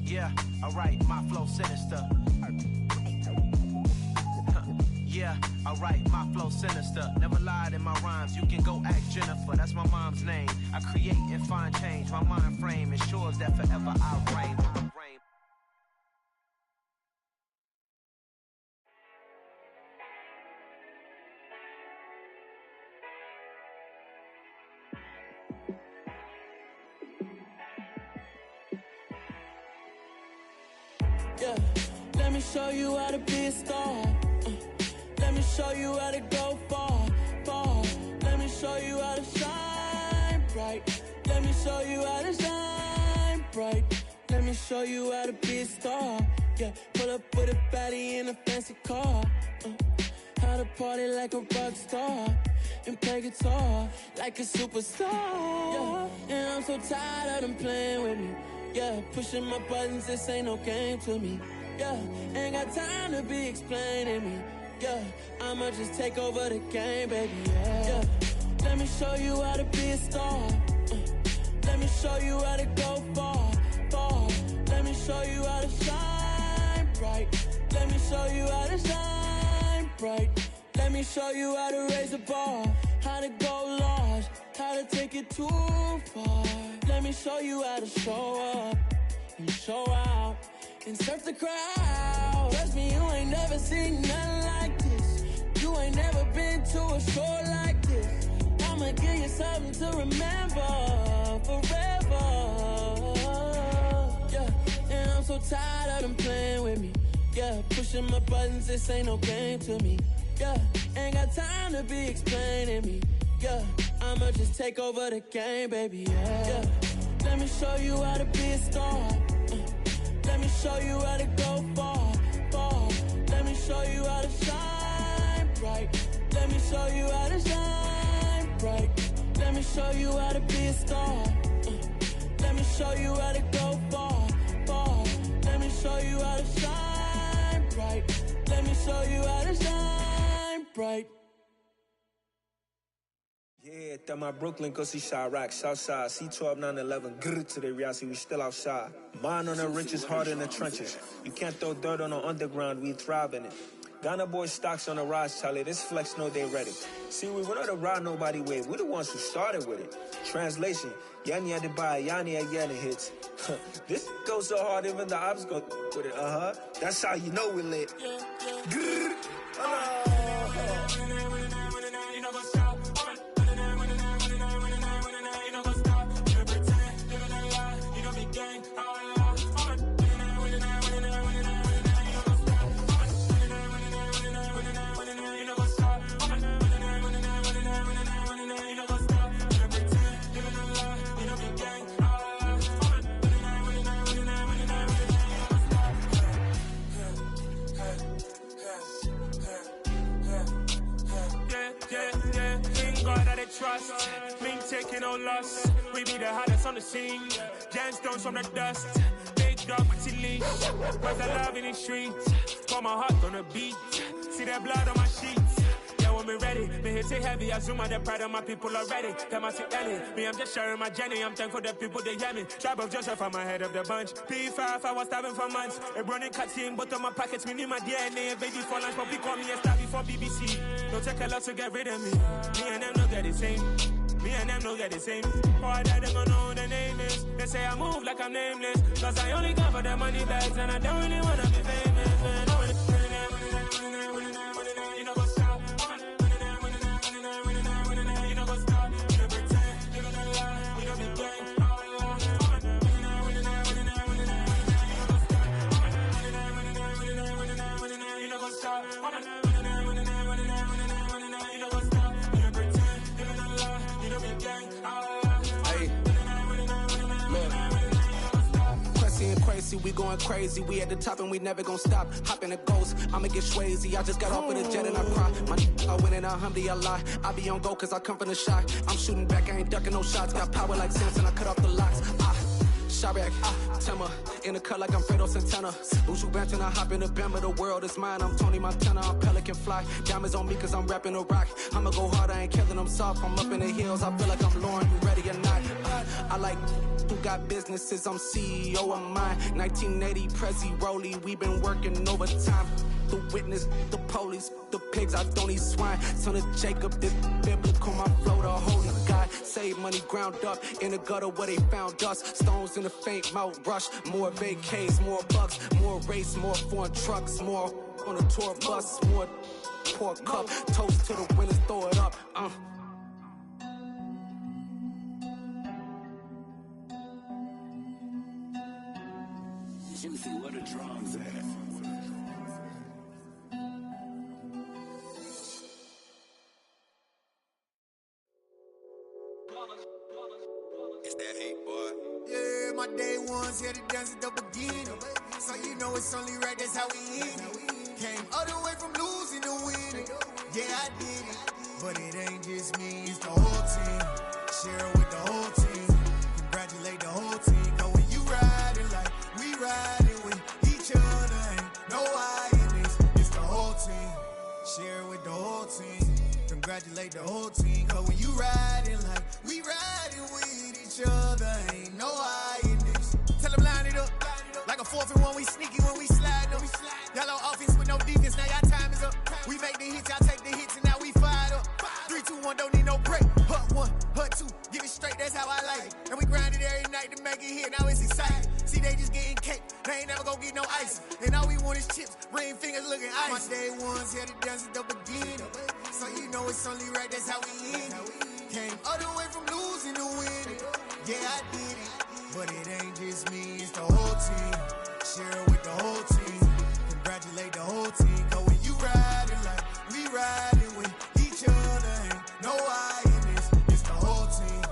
S12: Yeah, alright, my flow sinister. Yeah, alright, my flow sinister. Never lied in my rhymes, you can go ask Jennifer. That's my mom's name. I create and find change. My mind frame ensures that forever I reign.
S14: Yeah, let me show you how to be a star. Let me show you how to go far, far. Let me show you how to shine bright. Let me show you how to shine bright. Let me show you how to be a star. Yeah, pull up with a baddie in a fancy car. How to party like a rock star and play guitar like a superstar. Yeah, and I'm so tired of them playing with me. Yeah, pushing my buttons, this ain't no game to me. Yeah, ain't got time to be explaining me. Yeah, I'ma just take over the game, baby, yeah. Let me show you how to be a star. Let me show you how to go far, far. Let me show you how to shine bright. Let me show you how to shine bright. Let me show you how to raise the bar, how to go large, how to take it too far. Let me show you how to show up and show out and surf the crowd. Trust me, you ain't never seen nothing like this. You ain't never been to a show like this. I'ma give you something to remember forever. Yeah, and I'm so tired of them playing with me. Yeah, pushing my buttons, this ain't no game to me. Yeah, ain't got time to be explaining me. Yeah, I'ma just take over the game, baby. Yeah, let me show you how to be a star. Let me show you how to go far, far. Let me show you how to shine bright. Let me show you how to shine bright. Let me show you how to be a star. Let me show you how to go far, far. Let me show you how to shine bright. Let me show you how to shine bright.
S15: Yeah, that my Brooklyn, go see Chirac, Southside, C12, 911, grrr to the reality, we still outside. Mine on the riches, hard in the trenches. You can't throw dirt on the underground, we thrive in it. Ghana boys stocks on the rise, Charlie, this flex know they ready. See, we not a ride nobody wave, we the ones who started with it. Translation, Yanni had to buy, Yanni again hits. This goes so hard, even the ops go with it, That's how you know we lit. Grrr,
S5: trust, been taking no loss. We be the hottest on the scene. Gemstones from the dust. Big dog, pretty leash. Where's the love in the streets? Got my heart on the beat. See that blood on my sheets. Yeah, when we ready, me hit it heavy. I zoom out the pride of my people already. Them I see Ellie. Me, I'm just sharing my journey. I'm thankful the people they hear me. Tribe of Joseph, I'm ahead of the bunch. P5, I was starving for months. A running cut in, but on my pockets, me need my DNA. Baby for lunch, but call me a star before BBC. Don't take a lot to get rid of me. Me and them don't get the same. Me and them don't get the same. Boy, that they gonna know the name is. They say I move like I'm nameless. Cause I only come for the money bags and I don't really wanna be famous, man. You know what's up? You know what's up? You know pretend, you know lie, you know be gang. You know what's up?
S12: Crazy, we going crazy. We at the top and we never gonna stop. Hop in a ghost, I'ma get swayzy. I just got off with a jet and I cry. I win in a Humvee, I lie. I be on go cause I come from the shot. I'm shooting back, I ain't ducking no shots. Got power like Samson, I cut off the locks. Shabak, Tema, in the cut like I'm Fredo Santana. Bushu Banton, I hop in the Bama, the world is mine. I'm Tony Montana, I'm Pelican Fly. Diamonds on me cause I'm rapping a rock. I'ma go hard, I ain't killing them soft. I'm up in the hills, I feel like I'm Lauren, you ready or not? I like who got businesses, I'm CEO of mine. 1980 Prezi Rolly, we been working overtime. The witness, the police, the pigs, I don't eat swine. Son of Jacob, this biblical, my flow, the holy God. Save money ground up in the gutter where they found us. Stones in the faint mouth rush. More vacays, more bucks, more race, more foreign trucks, more on a tour bus, more pour cup. Toast to the winners, throw it up.
S16: Juicy, where the drums at?
S17: It's that hate, boy. Yeah, my day ones here to dance at the beginning. So you know it's only right, that's how we eat it. Came all the way from losing to winning. Yeah, I did it. But it ain't just me, it's the whole team. Share it with the whole team. Congratulate the whole team. Know when you riding like we riding with each other. Ain't no I in this, it's the whole team.
S6: congratulate the whole team. Cause when you riding like we riding with each other, ain't no hiding this. Tell them line it up. Like a 4th and 1, we sneaky when we slide them. Y'all on offense with no defense, now y'all time is up. We make the hits, y'all take the hits, and now we fired up. 3, 2, 1, don't need no break. Hut 1, hut 2, get it straight, that's how I like it. And we grind it every night to make it hit, now it's exciting. See, they just getting cake, they ain't never gonna get no ice. And all we want is chips, ring fingers looking ice. My day ones had to dance at the beginning. So you know it's only right, that's how we end it. Came all the way from losing to winning. Yeah, I did it. But it ain't just me, it's the whole team. Share it with the whole team. Congratulate the whole team. Cause when you riding like we riding with each other, ain't no hiding this. It's the whole team.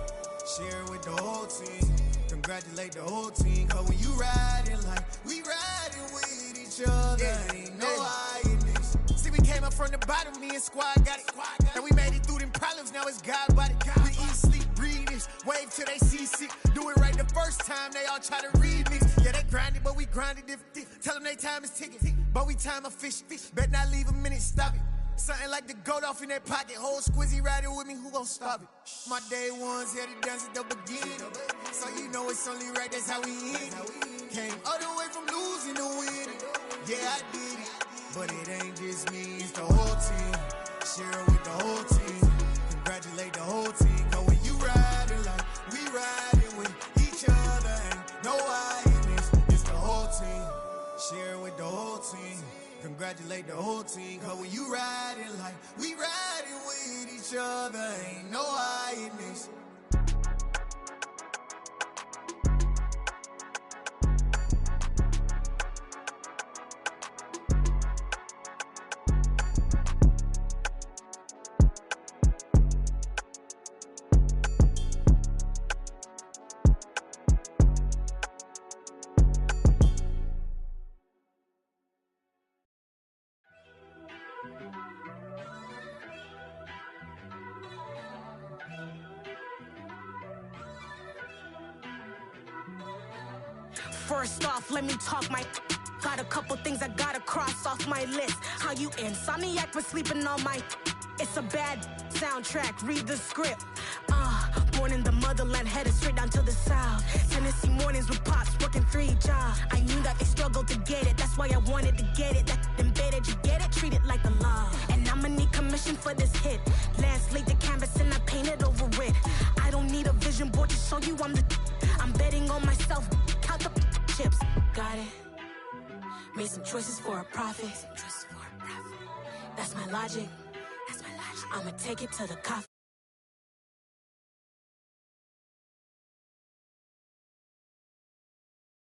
S6: Share it with the whole team. Congratulate the whole team. Cause when you riding like we riding with each other, ain't no hiding this. See, we came up from the bottom, me and squad got it. And we made it through them problems, now it's God body. We eat, sleep, breathe this. Wave till they see sick. Do it right the first time, they all try to remix. Yeah, they grinded, but we grinded different. Tell them they time is ticking, but we time a fish. Bet not leave a minute, stop it. Something like the goat off in that pocket. Whole squizzy riding with me, who gon' stop it? My day ones had to dance at the beginning. So you know it's only right, that's how we end it. Came all the way from losing to winning. Yeah, I did it. But it ain't just me, it's the whole team. Share it with the whole team. Congratulate the whole team. Cause when you riding like we riding with each other, ain't no hiding this. It's the whole team. Share it with the whole team. Congratulate the whole team. Cause when you riding like we riding with each other, ain't no hiding this.
S16: First off, let me talk my... Got a couple things I gotta cross off my list. How you insomniac for sleeping on my... It's a bad soundtrack, read the script. Born in the motherland, headed straight down to the south. Tennessee mornings with pops, working 3 jobs. I knew that they struggled to get it, that's why I wanted to get it. That embedded, you get it? Treat it like a law. And I'ma need commission for this hit. Lance laid the canvas and I painted over it. I don't need a vision board to show you I'm the... I'm betting on myself, count the chips. Got it. Made some choices for a profit. That's my logic. I'ma take it to the coffee.